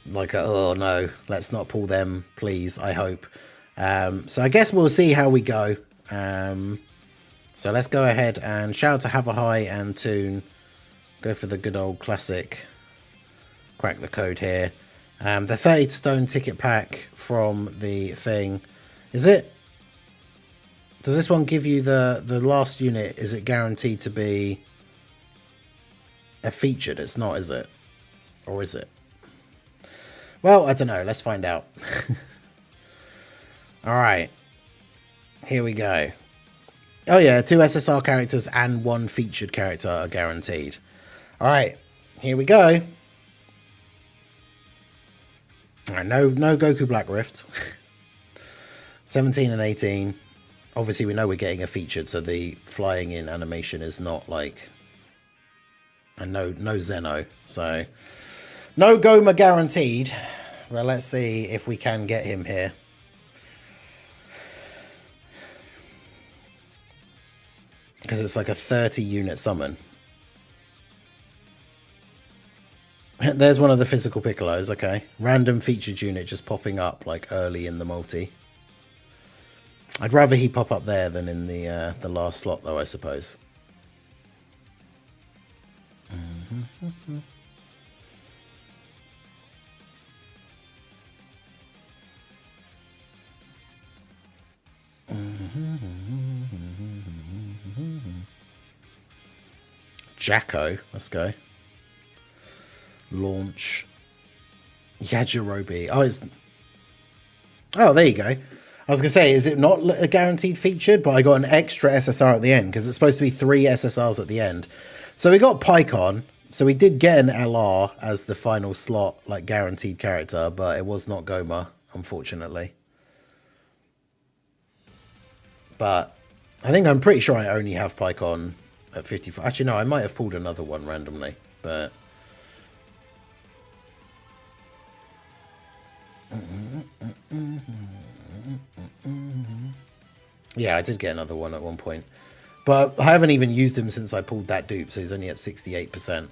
oh no, let's not pull them, please, I hope. So I guess we'll see how we go. So let's go ahead and shout out to Have a High and Toon. Go for the good old classic. Crack the code here. The 30 stone ticket pack from the thing. Is it? Does this one give you the last unit? Is it guaranteed to be a featured? It's not, is it? Or is it? Well, I don't know. Let's find out. All right. Here we go. Oh, yeah. 2 SSR characters and 1 featured character are guaranteed. All right. Here we go. All right, no Goku Black Rift. 17 and 18. Obviously, we know we're getting a featured, so the flying in animation is not like And no Zeno. So no Gomah guaranteed. Well, let's see if we can get him here. Because it's like a 30 unit summon. There's one of the physical Piccolos, okay. Random featured unit just popping up like early in the multi. I'd rather he pop up there than in the last slot though, I suppose. Jacko, let's go. Launch. Yajirobe. Oh, there you go. I was going to say, is it not a guaranteed featured? But I got an extra SSR at the end because it's supposed to be 3 SSRs at the end. So we got Pycon. So we did get an LR as the final slot, like guaranteed character, but it was not Gomah, unfortunately. But I'm pretty sure I only have Pycon at 54. Actually, no, I might have pulled another one randomly, but... Yeah, I did get another one at one point. But I haven't even used him since I pulled that dupe, so he's only at 68%.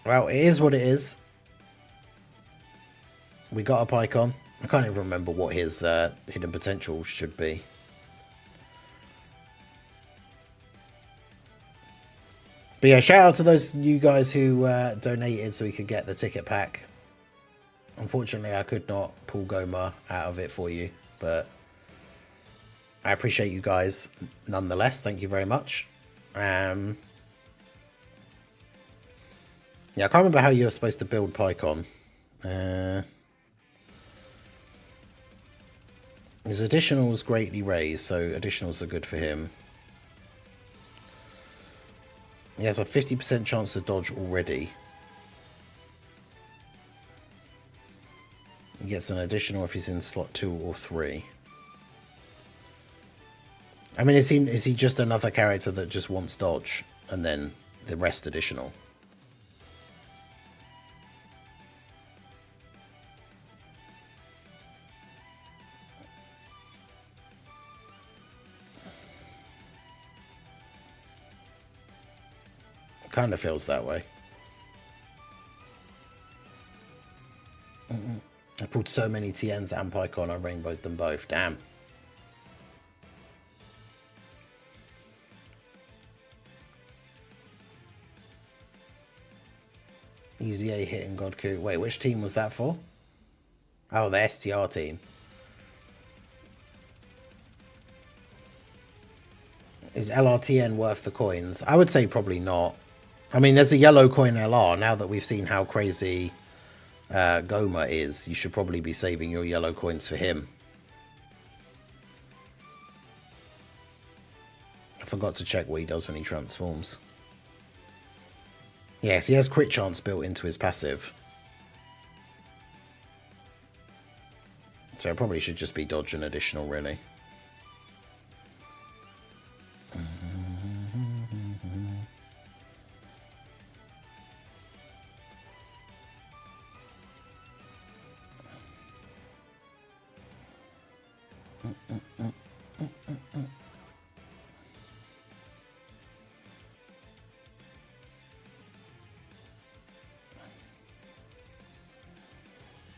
Well, it is what it is. We got a Pycon. I can't even remember what his hidden potential should be. But yeah, shout out to those you guys who donated so we could get the ticket pack. Unfortunately, I could not pull Gomah out of it for you, but I appreciate you guys nonetheless. Thank you very much. Yeah, I can't remember how you're supposed to build Pycon. His additionals greatly raised, so additionals are good for him. He has a 50% chance to dodge already. He gets an additional if he's in slot 2 or 3. I mean, is he just another character that just wants dodge and then the rest additional? Kind of feels that way. I pulled so many TNs and Pycon, I rainbowed them both. Damn. Easy A hitting Godku. Wait, which team was that for? Oh, the STR team. Is LRTN worth the coins? I would say probably not. I mean, there's a yellow coin LR. Now that we've seen how crazy Gomah is, you should probably be saving your yellow coins for him. I forgot to check what he does when he transforms. Yes, he has crit chance built into his passive. So I probably should just be dodging additional, really.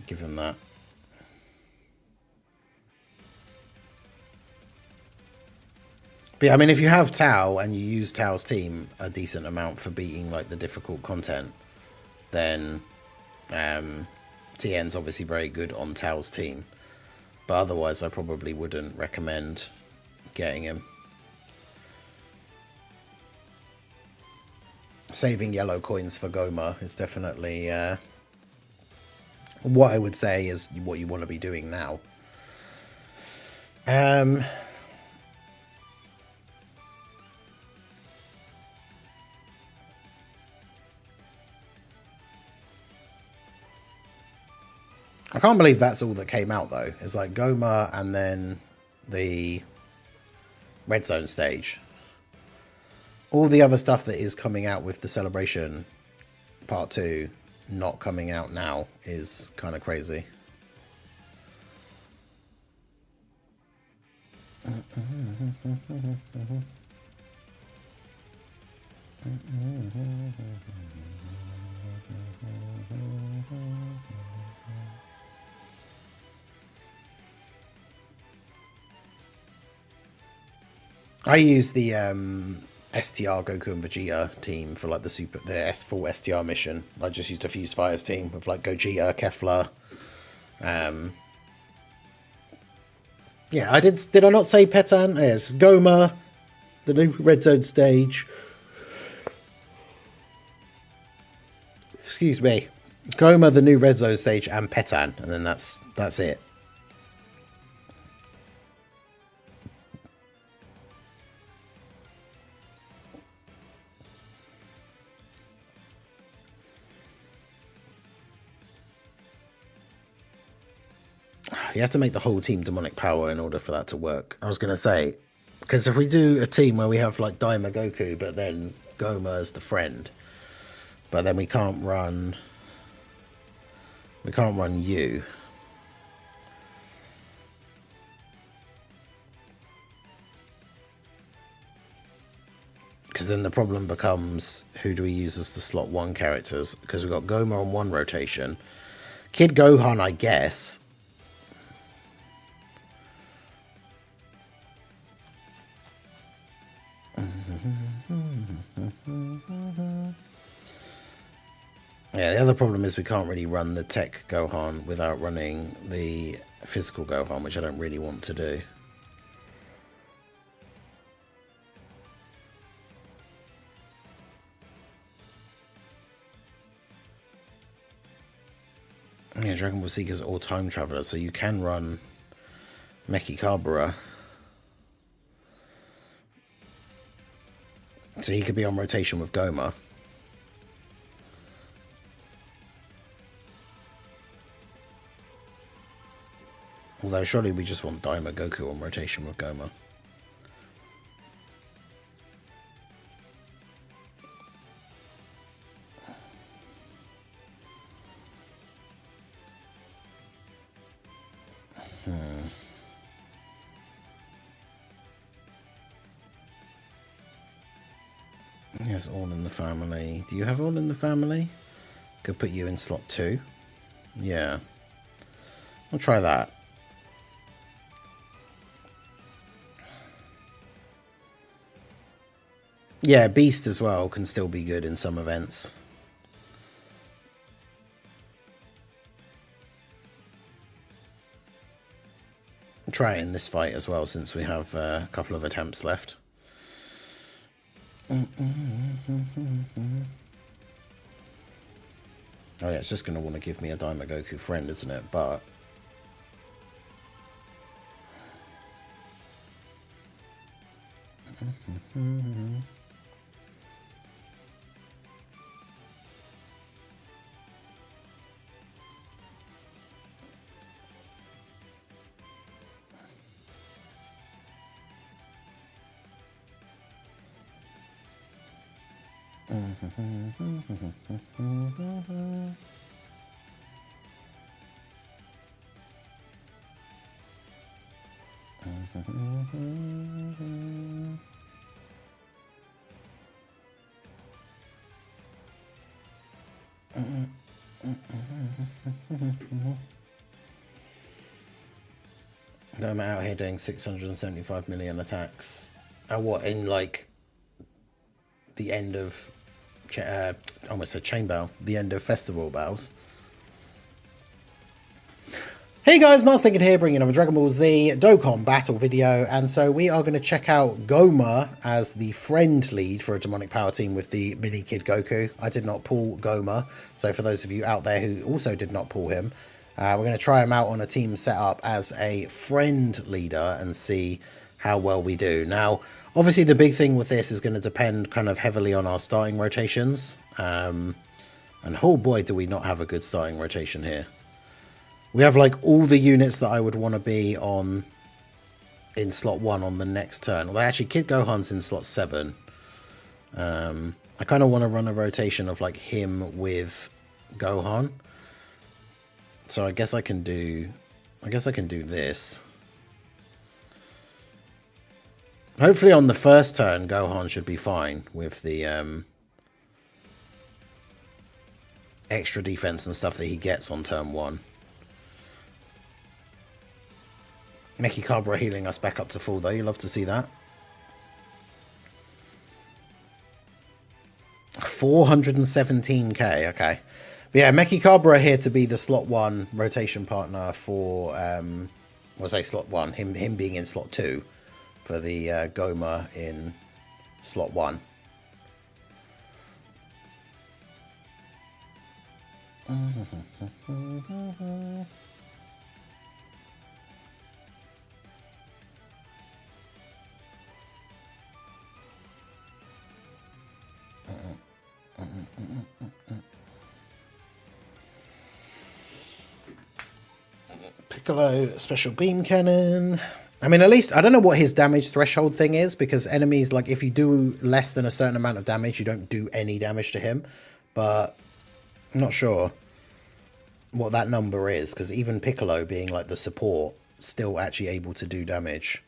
Give him that. But yeah, I mean, if you have Tau and you use Tau's team a decent amount for beating like the difficult content, then TN's obviously very good on Tau's team. But otherwise, I probably wouldn't recommend getting him. Saving yellow coins for Gomah is definitely what I would say is what you want to be doing now. I can't believe that's all that came out though. It's like Gomah and then the red zone stage. All the other stuff that is coming out with the celebration part 2 not coming out now is kind of crazy. I use the STR Goku and Vegeta team for like the full STR mission. I just used a Fuse Fires team with like Gogeta, Kefla. Yeah, I did. Did I not say Petan? Yes, Gomah, the new red zone stage. Excuse me, Gomah, the new red zone stage, and Petan, and then that's it. You have to make the whole team demonic power in order for that to work. I was going to say, because if we do a team where we have like Daima Goku, but then Gomah as the friend, but then we can't run you. Because then the problem becomes, who do we use as the slot 1 characters? Because we've got Gomah on 1 rotation. Kid Gohan, I guess. Yeah, the other problem is we can't really run the tech Gohan without running the physical Gohan, which I don't really want to do. Yeah, Dragon Ball Seeker's all time traveler, so you can run Mechikabura. So he could be on rotation with Gomah. Although surely we just want Daima Goku on rotation with Gomah. Yes, all in the family. Do you have all in the family? Could put you in slot 2. Yeah. I'll try that. Yeah, Beast as well can still be good in some events. I'll try it in this fight as well, since we have a couple of attempts left. Oh yeah, it's just going to want to give me a Daima Goku friend, isn't it? But I'm out here doing 675 million attacks. What, in like the end of almost a chain battle, the end of festival battles. Hey guys, Mars Thinking here, bringing another Dragon Ball Z Dokkan battle video, and so we are going to check out Gomah as the friend lead for a demonic power team with the mini Kid Goku. I did not pull Gomah, so for those of you out there who also did not pull him, we're going to try him out on a team setup as a friend leader and see how well we do. Now, obviously the big thing with this is going to depend kind of heavily on our starting rotations, and oh boy do we not have a good starting rotation here. We have like all the units that I would want to be on in slot 1 on the next turn. Well, actually, Kid Gohan's in slot 7. I kind of want to run a rotation of like him with Gohan. So I guess I can do this. Hopefully on the first turn, Gohan should be fine with the extra defense and stuff that he gets on turn 1. Mechikabra healing us back up to full though. You love to see that. 417k. Okay. But yeah, Mechikabra here to be the slot 1 rotation partner for we'll say slot 1, him being in slot 2 for the Gomah in slot 1. Piccolo special beam cannon. I mean, at least I don't know what his damage threshold thing is, because enemies, like if you do less than a certain amount of damage, you don't do any damage to him. But I'm not sure what that number is, because even Piccolo being like the support, still actually able to do damage.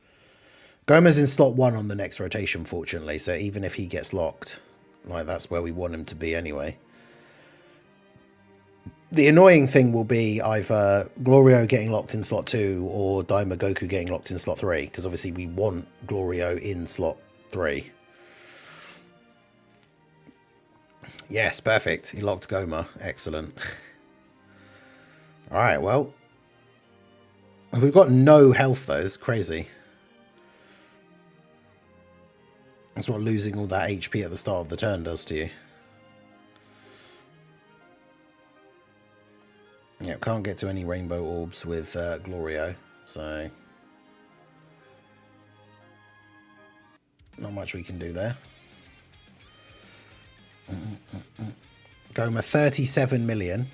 Gomah's in slot 1 on the next rotation, fortunately, so even if he gets locked, like that's where we want him to be anyway. The annoying thing will be either Glorio getting locked in slot 2 or Daima Goku getting locked in slot 3, because obviously we want Glorio in slot 3. Yes, perfect. He locked Gomah. Excellent. Alright, well. We've got no health though. It's crazy. That's what losing all that HP at the start of the turn does to you. Yeah, can't get to any rainbow orbs with Glorio, so not much we can do there. Gomah 37 million.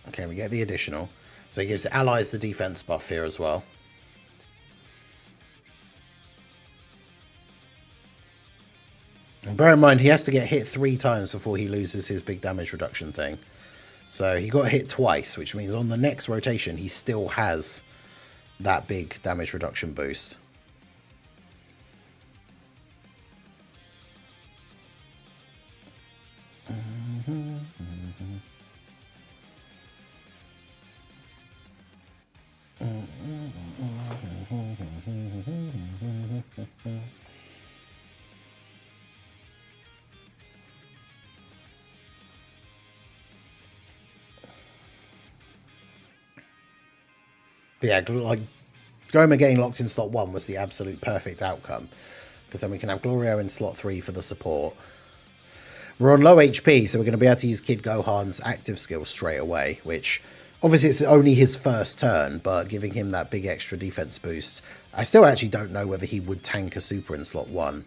Okay, we get the additional. So he gives allies the defense buff here as well. And bear in mind, he has to get hit 3 times before he loses his big damage reduction thing. So he got hit twice, which means on the next rotation, he still has that big damage reduction boost. But yeah, like Gomah getting locked in slot 1 was the absolute perfect outcome, because then we can have Glorio in slot 3 for the support. We're on low HP, so we're going to be able to use Kid Gohan's active skill straight away, which obviously it's only his first turn, but giving him that big extra defense boost. I still actually don't know whether he would tank a super in slot 1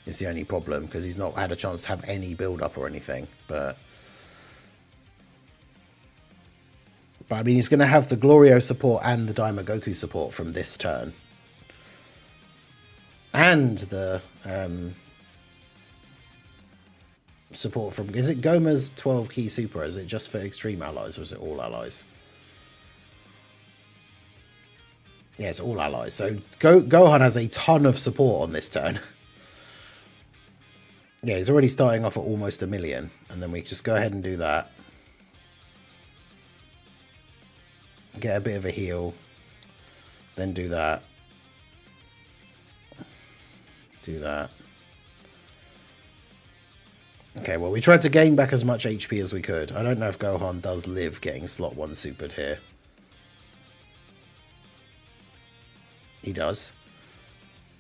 is the only problem, because he's not had a chance to have any build up or anything. But I mean, he's going to have the Glorio support and the Daima Goku support from this turn. And the support from... Is it Gomah's 12 key super? Is it just for extreme allies or is it all allies? Yeah, it's all allies. So Gohan has a ton of support on this turn. Yeah, he's already starting off at almost 1 million. And then we just go ahead and do that. Get a bit of a heal, then do that, Okay, well, we tried to gain back as much HP as we could. I don't know if Gohan does live getting slot 1 supered here. He does.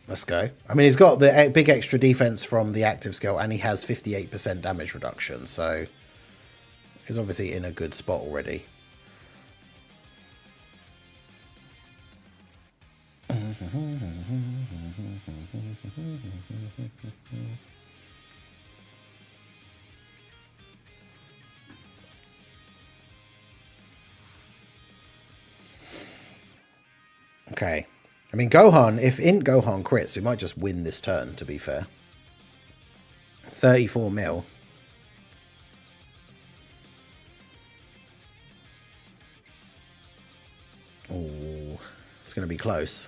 Let's go. I mean, he's got the big extra defense from the active skill, and he has 58% damage reduction, so he's obviously in a good spot already. Okay. I mean, Gohan, if Int Gohan crits, we might just win this turn, to be fair. 34 mil. Oh, it's going to be close.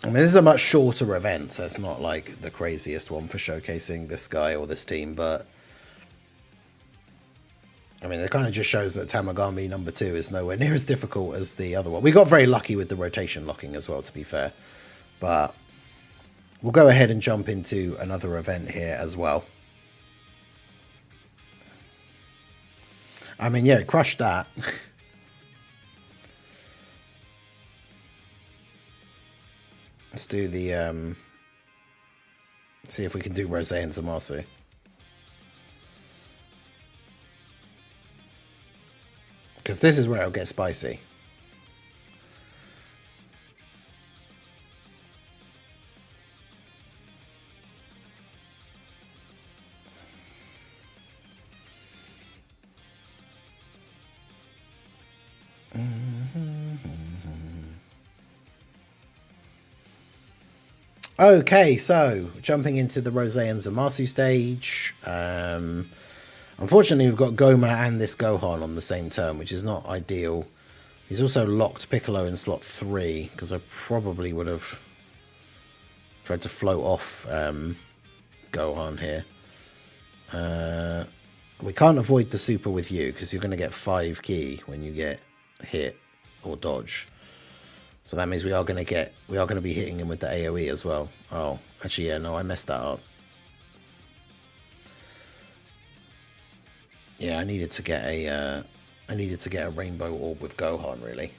I mean, this is a much shorter event, so it's not like the craziest one for showcasing this guy or this team, but I mean, it kind of just shows that Tamagami number 2 is nowhere near as difficult as the other one. We got very lucky with the rotation locking as well, to be fair, but we'll go ahead and jump into another event here as well. I mean, yeah, crush that. Let's do the, see if we can do Rose and Zamasu. Because this is where it'll get spicy. Okay, so jumping into the Rose and Zamasu stage. Unfortunately, we've got Gomah and this Gohan on the same turn, which is not ideal. He's also locked Piccolo in slot 3, because I probably would have tried to float off Gohan here. We can't avoid the super with you, because you're going to get 5 ki when you get hit or dodge. So that means we are going to be hitting him with the AoE as well. Oh, actually, yeah, no, I messed that up. Yeah, I needed to get a rainbow orb with Gohan, really.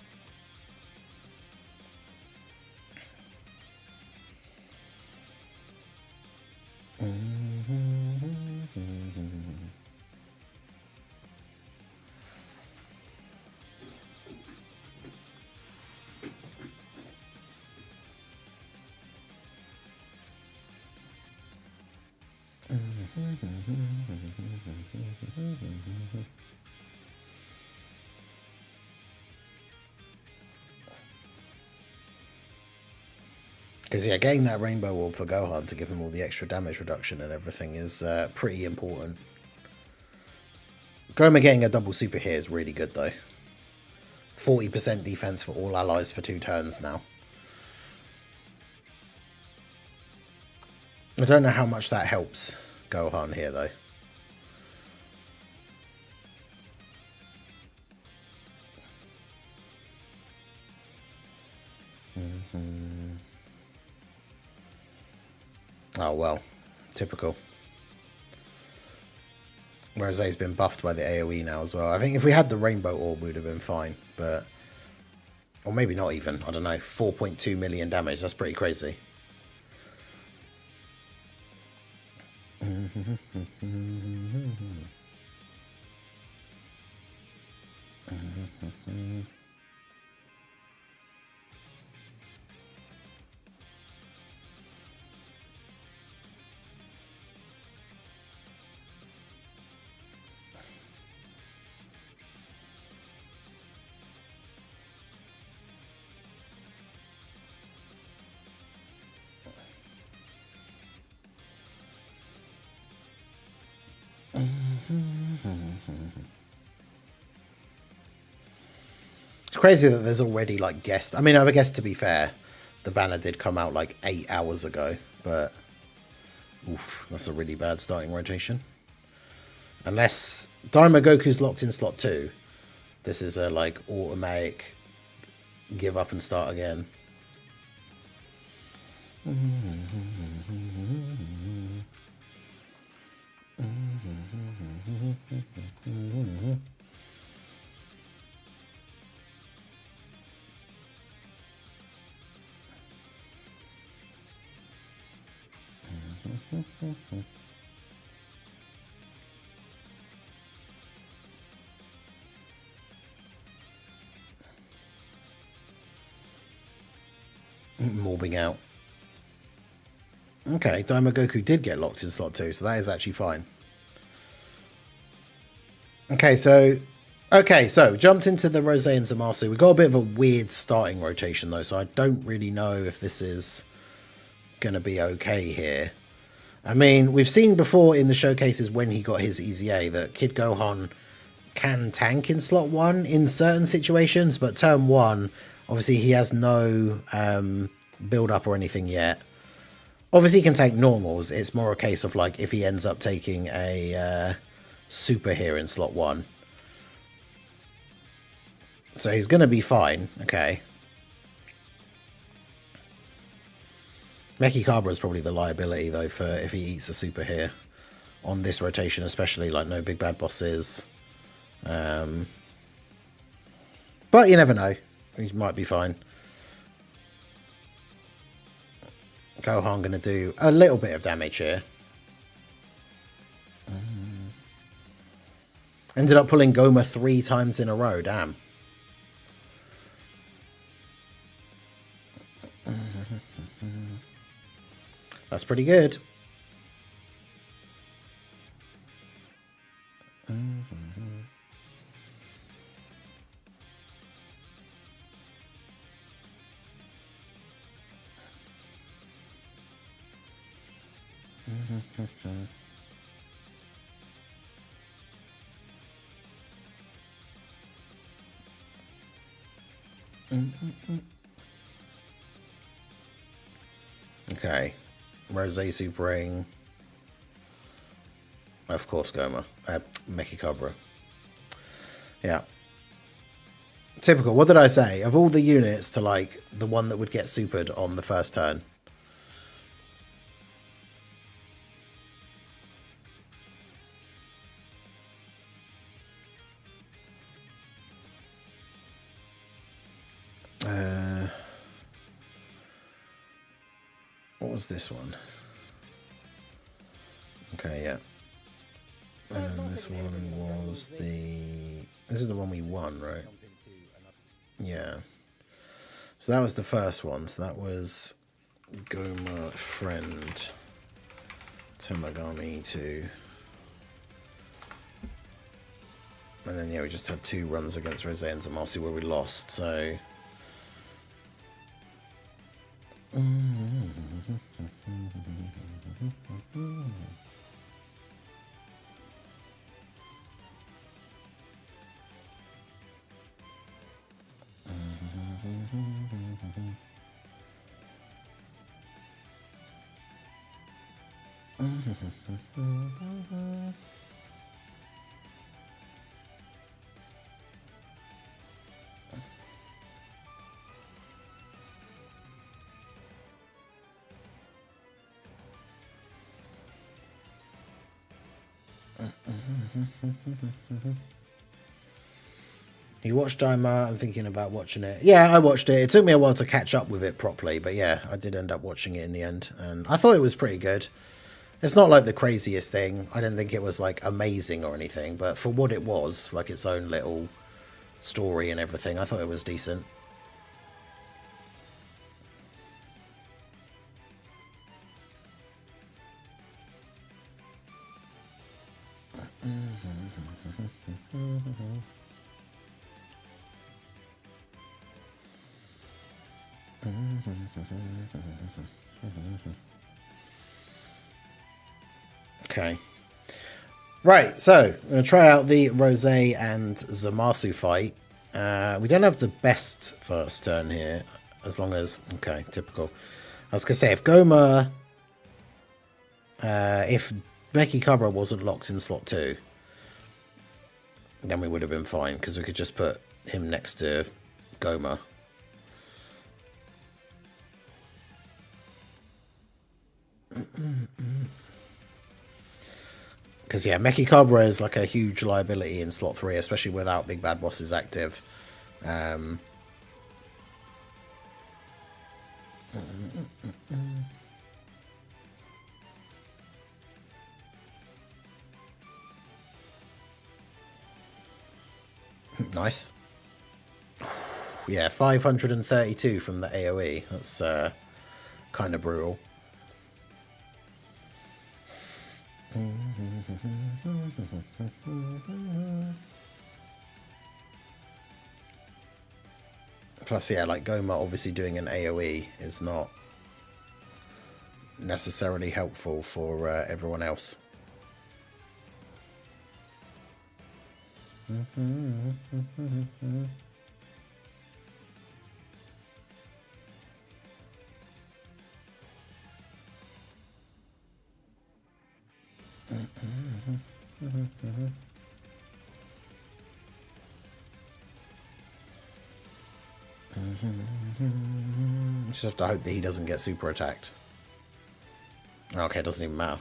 Because, yeah, getting that rainbow orb for Gohan to give him all the extra damage reduction and everything is pretty important. Gomah getting a double super here is really good, though. 40% defense for all allies for 2 turns now. I don't know how much that helps Gohan here, though. Oh, well. Typical. Whereas he's been buffed by the AoE now as well. I think if we had the rainbow orb, we would have been fine. But, or maybe not even. I don't know. 4.2 million damage. That's pretty crazy. It's crazy that there's already like guests. I mean, I guess to be fair, the banner did come out like 8 hours ago, but oof, that's a really bad starting rotation. Unless Daima Goku's locked in slot 2, this is a like automatic give up and start again. Mobbing out. Okay, Daima Goku did get locked in slot 2, so that is actually fine. Okay, so jumped into the Rose and Zamasu. We got a bit of a weird starting rotation though, so I don't really know if this is gonna be okay here. I mean, we've seen before in the showcases when he got his EZA that Kid Gohan can tank in slot 1 in certain situations, but turn 1, obviously he has no build up or anything yet. Obviously he can tank normals. It's more a case of like if he ends up taking a super here in slot 1. So he's going to be fine. Okay. Meki Cabra is probably the liability though for if he eats a super here on this rotation, especially like no big bad bosses. But you never know. He might be fine. Gohan going to do a little bit of damage here. Ended up pulling Gomah 3 times in a row. Damn. That's pretty good. Okay. Rose Super Ring. Of course, Gomah. Meki Cabra. Yeah. Typical. What did I say? Of all the units to like the one that would get supered on the first turn. What was this one? Okay, yeah. And then this one was the... This is the one we won, right? Yeah. So that was the first one. So that was Gomah Friend. Tamagami 2. And then, yeah, we just had 2 runs against Rose and Zamasu where we lost, so... You watched Gomah? I'm thinking about watching it. Yeah, I watched it. It took me a while to catch up with it properly, but yeah, I did end up watching it in the end, and I thought it was pretty good. It's not like the craziest thing. I didn't think it was like amazing or anything, but for what it was, like its own little story and everything, I thought it was decent. Okay. Right, so I'm going to try out the Rose and Zamasu fight. We don't have the best first turn here, as long as... Okay, typical. I was going to say, if Gomah... if Meki Cabra wasn't locked in slot 2, then we would have been fine, because we could just put him next to Gomah. Because, yeah, Meki Cabra is like a huge liability in slot 3, especially without Big Bad Bosses active. Nice. Yeah, 532 from the AoE. That's kind of brutal. Plus, yeah, like Gomah obviously doing an AoE is not necessarily helpful for everyone else. Just have to hope that he doesn't get super attacked. Okay, it doesn't even matter.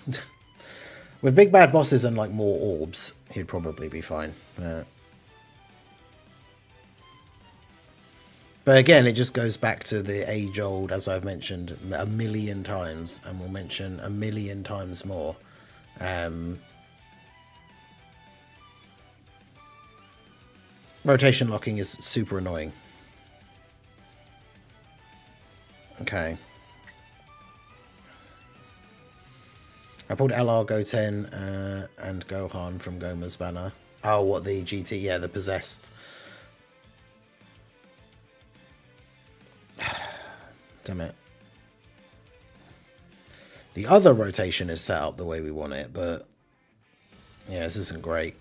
With big bad bosses and like more orbs, he'd probably be fine. But again, it just goes back to the age-old, as I've mentioned a million times, and we'll mention a million times more. Rotation locking is super annoying. Okay. I pulled LR Goten and Gohan from Gomah's banner. Oh, what, the GT? Yeah, the possessed. Damn it. The other rotation is set up the way we want it, but yeah, this isn't great.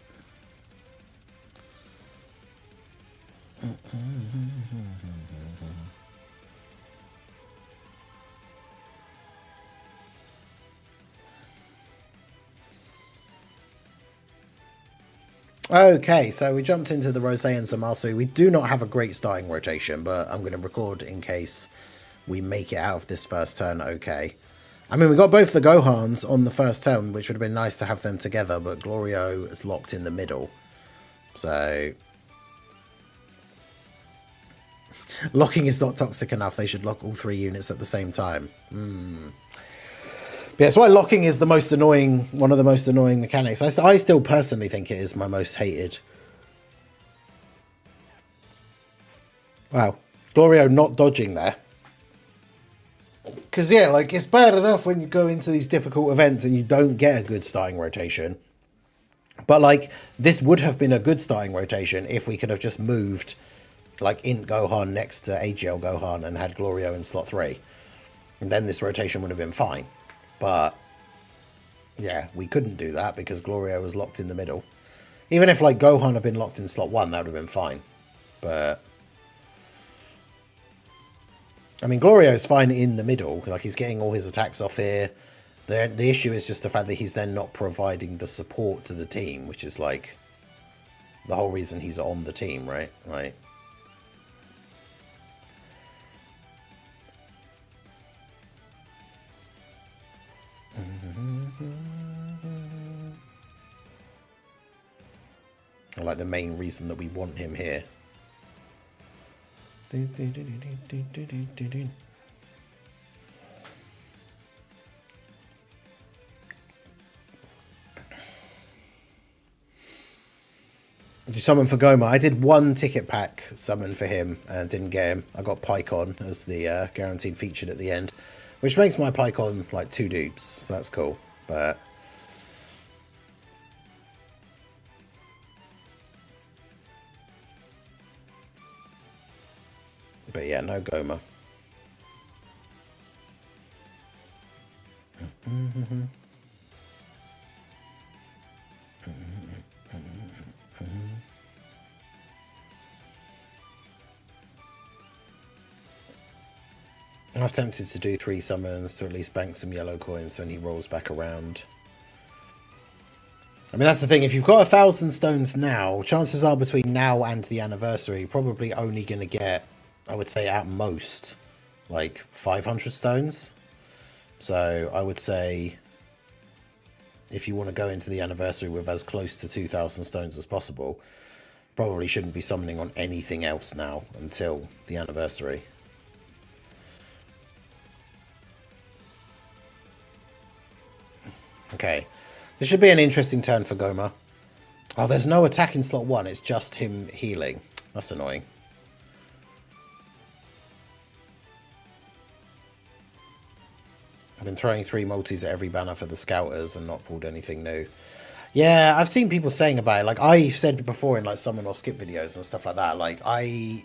Okay, so we jumped into the Rose and Zamasu. We do not have a great starting rotation, but I'm going to record in case we make it out of this first turn okay. I mean, we got both the Gohans on the first turn, which would have been nice to have them together, but Glorio is locked in the middle. So locking is not toxic enough. They should lock all three units at the same time. Yeah, that's why locking is the most annoying, one of the most annoying mechanics. I still personally think it is my most hated. Wow. Glorio not dodging there. Because, yeah, like, it's bad enough when you go into these difficult events and you don't get a good starting rotation. But, like, this would have been a good starting rotation if we could have just moved, like, Int Gohan next to AGL Gohan and had Glorio in slot 3. And then this rotation would have been fine. But, yeah, we couldn't do that because Glorio was locked in the middle. Even if, like, Gohan had been locked in slot 1, that would have been fine. But, I mean, Glorio's fine in the middle. Like, he's getting all his attacks off here. The issue is just the fact that he's then not providing the support to the team, which is, like, the whole reason he's on the team, right? Like, like the main reason that we want him here. Did you summon for Gomah? I did one ticket pack summon for him and didn't get him. I got Pycon as the guaranteed featured at the end, which makes my Pycon like 2 dupes, so that's cool. But yeah, no Gomah. I've tempted to do 3 summons to at least bank some yellow coins when he rolls back around. I mean, that's the thing. If you've got 1,000 stones now, chances are between now and the anniversary, you're probably only going to get, I would say at most, like 500 stones. So I would say if you want to go into the anniversary with as close to 2,000 stones as possible, probably shouldn't be summoning on anything else now until the anniversary. Okay, this should be an interesting turn for Gomah. Oh, there's no attack in slot 1, it's just him healing. That's annoying. I've been throwing 3 multis at every banner for the scouters and not pulled anything new. Yeah, I've seen people saying about it. Like I've said before in like summon or skip videos and stuff like that. Like I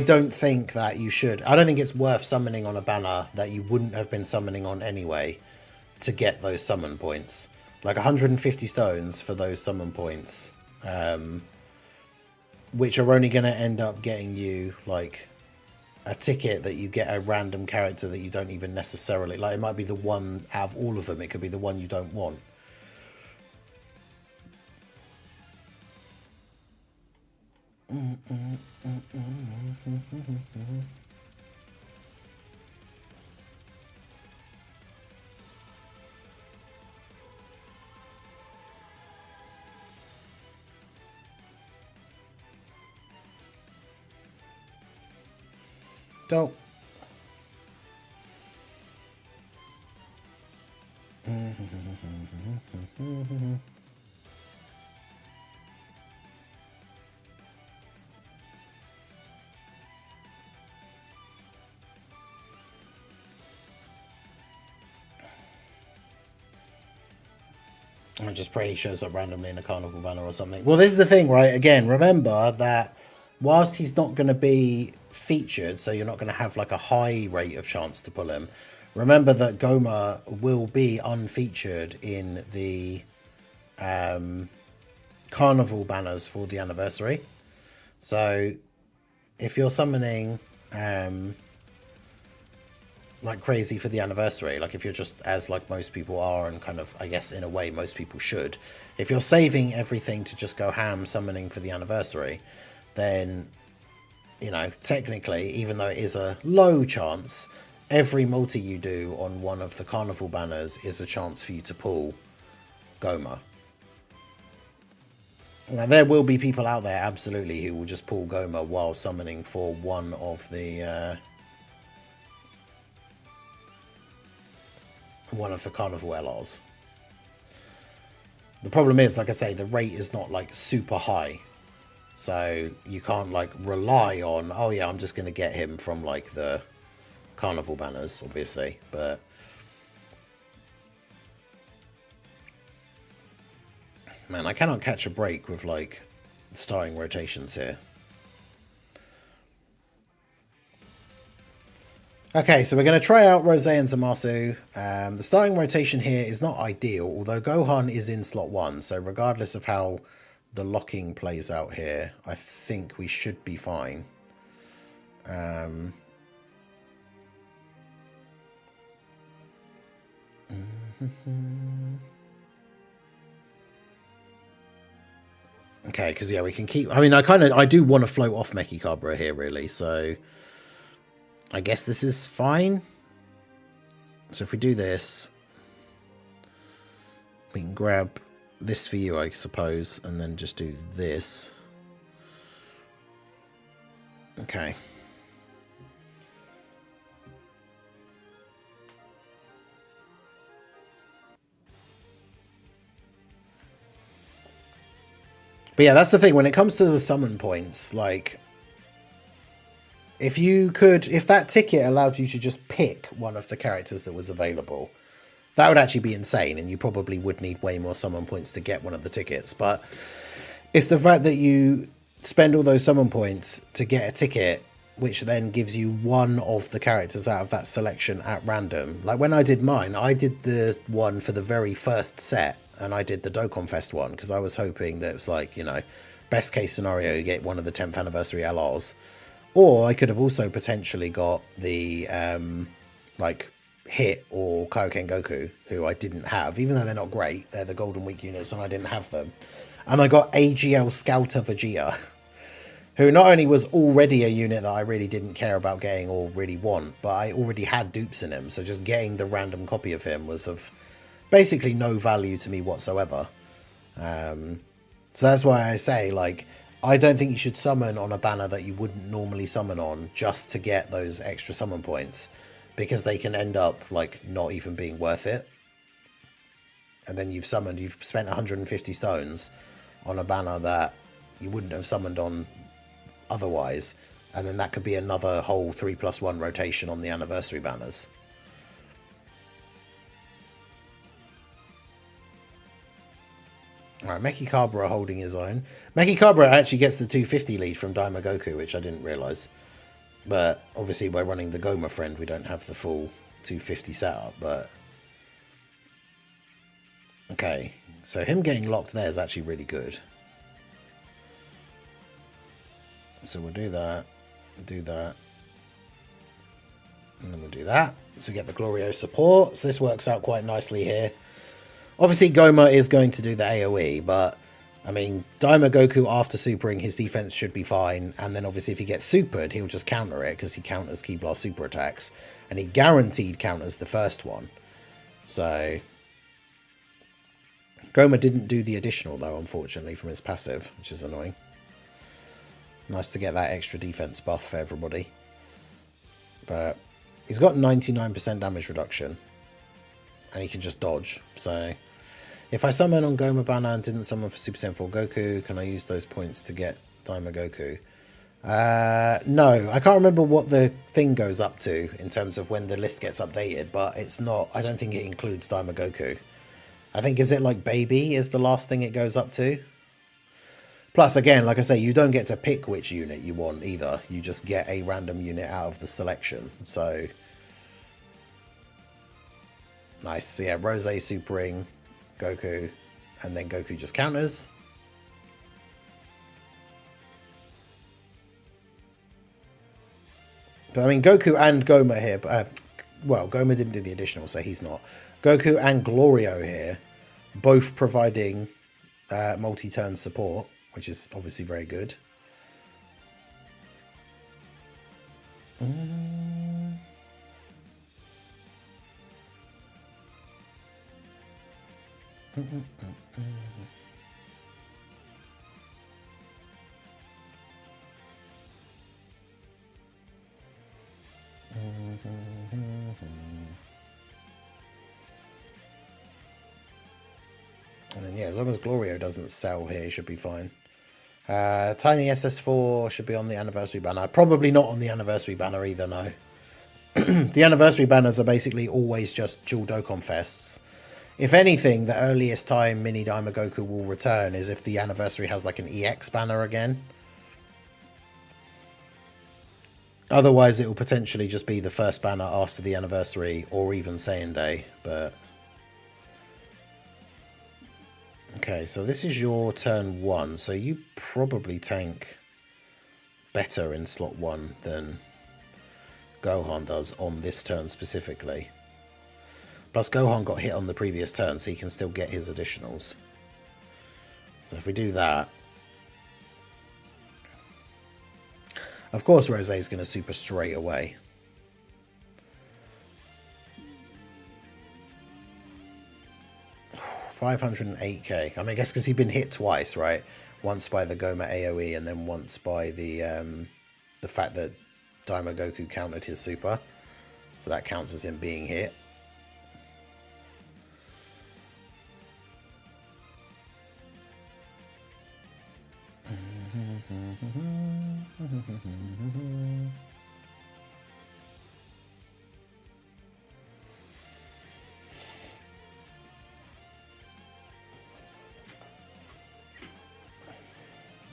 don't think that you should. I don't think it's worth summoning on a banner that you wouldn't have been summoning on anyway to get those summon points. Like 150 stones for those summon points, which are only going to end up getting you like a ticket that you get a random character that you don't even necessarily like. It might be the one out of all of them. It could be the one you don't want. Don't. I just pray he shows up randomly in a carnival banner or something. Well, this is the thing, right? Again, remember that whilst he's not going to be featured, so you're not going to have like a high rate of chance to pull him, remember that Gomah will be unfeatured in the carnival banners for the anniversary. So if you're summoning like crazy for the anniversary, like if you're just as like most people are, and kind of I guess in a way most people should, if you're saving everything to just go ham summoning for the anniversary, then you know technically, even though it is a low chance, every multi you do on one of the carnival banners is a chance for you to pull Gomah. Now there will be people out there absolutely who will just pull Gomah while summoning for one of the carnival LRs. The problem is, like I say, the rate is not like super high, so you can't like rely on, oh yeah, I'm just going to get him from like the carnival banners, obviously. But man, I cannot catch a break with like starring rotations here. Okay, so we're going to try out Rose and Zamasu. The starting rotation here is not ideal, although Gohan is in slot 1, so regardless of how the locking plays out here, I think we should be fine. Okay, because yeah, we can keep... I mean, I do want to float off Mechikabra here, really, so... I guess this is fine. So if we do this, we can grab this for you, I suppose, and then just do this. Okay. But yeah, that's the thing. When it comes to the summon points, like... If that ticket allowed you to just pick one of the characters that was available, that would actually be insane, and you probably would need way more summon points to get one of the tickets. But it's the fact that you spend all those summon points to get a ticket, which then gives you one of the characters out of that selection at random. Like when I did mine, I did the one for the very first set, and I did the Dokkan Fest one, because I was hoping that it was like, you know, best case scenario, you get one of the 10th anniversary LRs. Or I could have also potentially got the, like, Hit or Kaioken Goku, who I didn't have. Even though they're not great, they're the Golden Week units, and I didn't have them. And I got AGL Scouter Vegeta, who not only was already a unit that I really didn't care about getting or really want, but I already had dupes in him. So just getting the random copy of him was of basically no value to me whatsoever. So that's why I say, like... I don't think you should summon on a banner that you wouldn't normally summon on just to get those extra summon points, because they can end up like not even being worth it. And then you've spent 150 stones on a banner that you wouldn't have summoned on otherwise, and then that could be another whole 3+1 rotation on the anniversary banners. Alright, Mechikabra holding his own. Mechikabra actually gets the 250 lead from Daima Goku, which I didn't realise. But obviously by running the Gomah friend, we don't have the full 250 setup, but... Okay, so him getting locked there is actually really good. So we'll do that, and then we'll do that. So we get the Glorio support, so this works out quite nicely here. Obviously Gomah is going to do the AoE, but I mean, Daima Goku after supering, his defense should be fine, and then obviously if he gets supered, he'll just counter it, because he counters Ki Blast super attacks, and he guaranteed counters the first one. So... Gomah didn't do the additional, though, unfortunately, from his passive, which is annoying. Nice to get that extra defense buff for everybody. But he's got 99% damage reduction. And he can just dodge. So if I summon on Gomah banner and didn't summon for Super Saiyan 4 Goku, can I use those points to get Daima Goku? No, I can't remember what the thing goes up to in terms of when the list gets updated, but it's not, I don't think it includes Daima Goku. I think, is it like baby is the last thing it goes up to? Plus, again, like I say, you don't get to pick which unit you want either. You just get a random unit out of the selection. So, nice. So yeah, Rose supering Goku, and then Goku just counters. But I mean, Goku and Gomah here, well, Gomah didn't do the additional, so he's not. Goku and Glorio here, both providing multi-turn support, which is obviously very good. And then, yeah, as long as Glorio doesn't sell here, he should be fine. Tiny SS4 should be on the anniversary banner. Probably not on the anniversary banner either, no. The anniversary banners are basically always just dual Dokkan fests. If anything, the earliest time Mini Daima Goku will return is if the anniversary has like an EX banner again. Otherwise, it will potentially just be the first banner after the anniversary or even Saiyan Day, but... Okay, so this is your turn 1, so you probably tank better in slot 1 than Gohan does on this turn specifically. Plus Gohan got hit on the previous turn, so he can still get his additionals. So if we do that... Of course Rose is going to super straight away. $508k. I mean, I guess because he's been hit twice, right? Once by the Gomah AoE and then once by the fact that Daima Goku countered his super. So that counts as him being hit.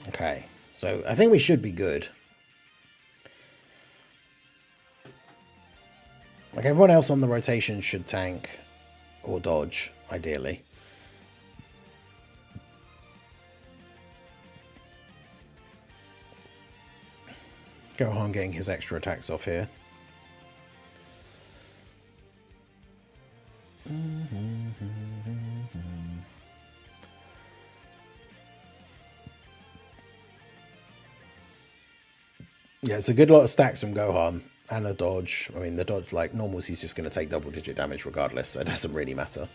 Okay, so I think we should be good. Like everyone else on the rotation should tank or dodge, ideally. Gohan getting his extra attacks off here. Yeah, it's a good lot of stacks from Gohan and a dodge. I mean, the dodge, like normals, he's just going to take double-digit damage regardless, so it doesn't really matter.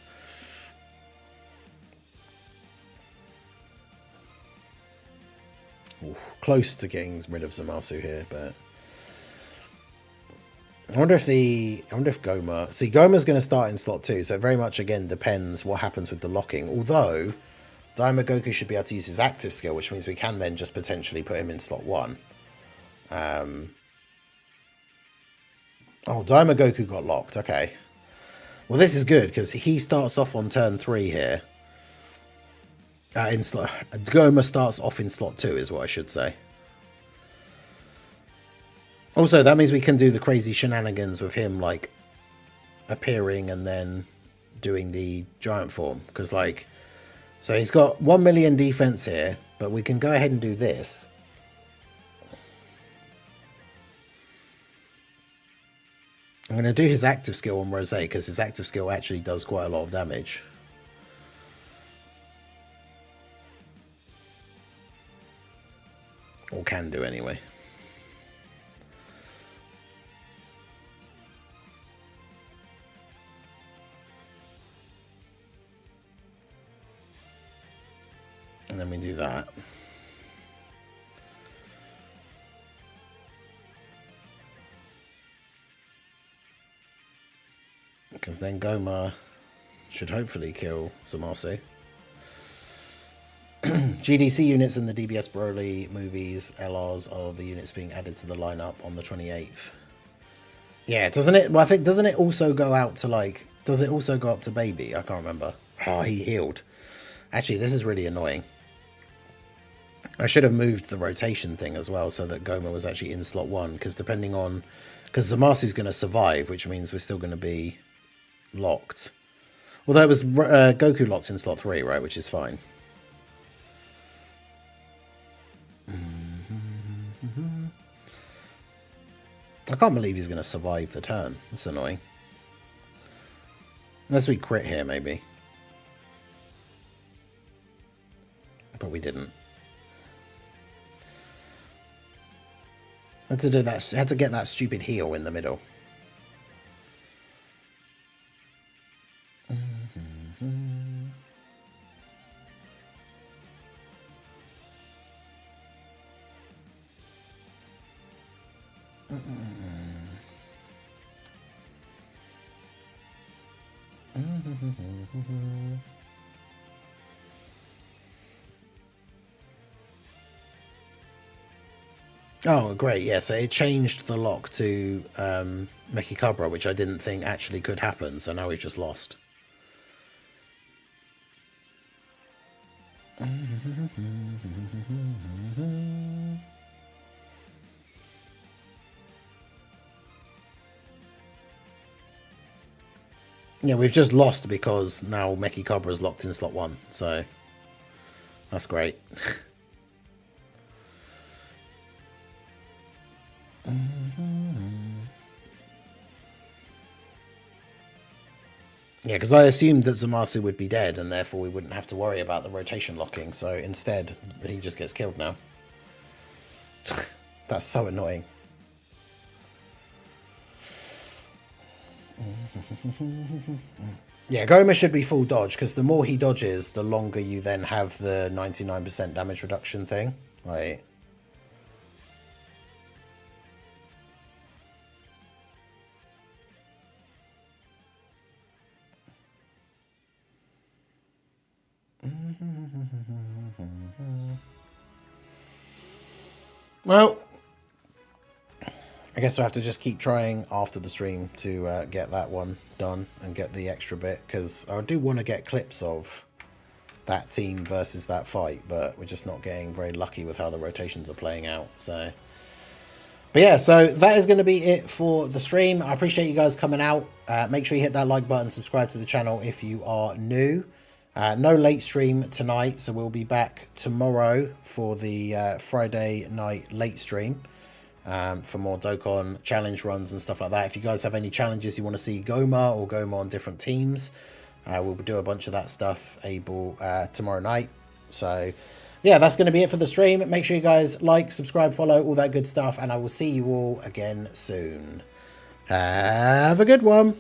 Oof, close to getting rid of Zamasu here, but I wonder if Gomah... See, Gomah's going to start in slot 2, so it very much, again, depends what happens with the locking. Although, Daima Goku should be able to use his active skill, which means we can then just potentially put him in slot 1. Oh, Daima Goku got locked. Okay. Well, this is good, because he starts off on turn 3 here. In slot, Gomah starts off in slot 2 is what I should say. Also, that means we can do the crazy shenanigans with him, like appearing and then doing the giant form. Because, like, so he's got 1 million defense here, but we can go ahead and do this. I'm going to do his active skill on Rose because his active skill actually does quite a lot of damage. Or can do anyway. And then we do that. Because then Gomah should hopefully kill Zamasu. GDC units in the DBS Broly movies, LRs, are the units being added to the lineup on the 28th. Yeah, doesn't it? Well, I think, doesn't it also go out to, like, does it also go up to Baby? I can't remember. Oh, he healed. Actually, this is really annoying. I should have moved the rotation thing as well so that Gomah was actually in slot 1, because depending on... Because Zamasu's going to survive, which means we're still going to be locked. Although it was Goku locked in slot 3, right, which is fine. I can't believe he's going to survive the turn. That's annoying. Unless we crit here, maybe. But we didn't. Had to do that. Had to get that stupid heal in the middle. Oh, great. Yeah, so it changed the lock to Mechikabra, which I didn't think actually could happen, so now we've just lost. Yeah, we've just lost because now Mechikabra is locked in slot 1, so that's great. Yeah, because I assumed that Zamasu would be dead and therefore we wouldn't have to worry about the rotation locking, so instead he just gets killed now. That's so annoying. Yeah, Gomah should be full dodge, because the more he dodges, the longer you then have the 99% damage reduction thing. Right. Well, I guess I have to just keep trying after the stream to get that one done and get the extra bit, because I do want to get clips of that team versus that fight, but we're just not getting very lucky with how the rotations are playing out. So, but yeah, so that is going to be it for the stream. I appreciate you guys coming out. Make sure you hit that like button, subscribe to the channel if you are new. No late stream tonight, so we'll be back tomorrow for the Friday night late stream for more Dokkan challenge runs and stuff like that. If you guys have any challenges you want to see Gomah or Gomah on different teams, we'll do a bunch of that stuff tomorrow night. So yeah, that's going to be it for the stream. Make sure you guys like, subscribe, follow, all that good stuff, and I will see you all again soon. Have a good one.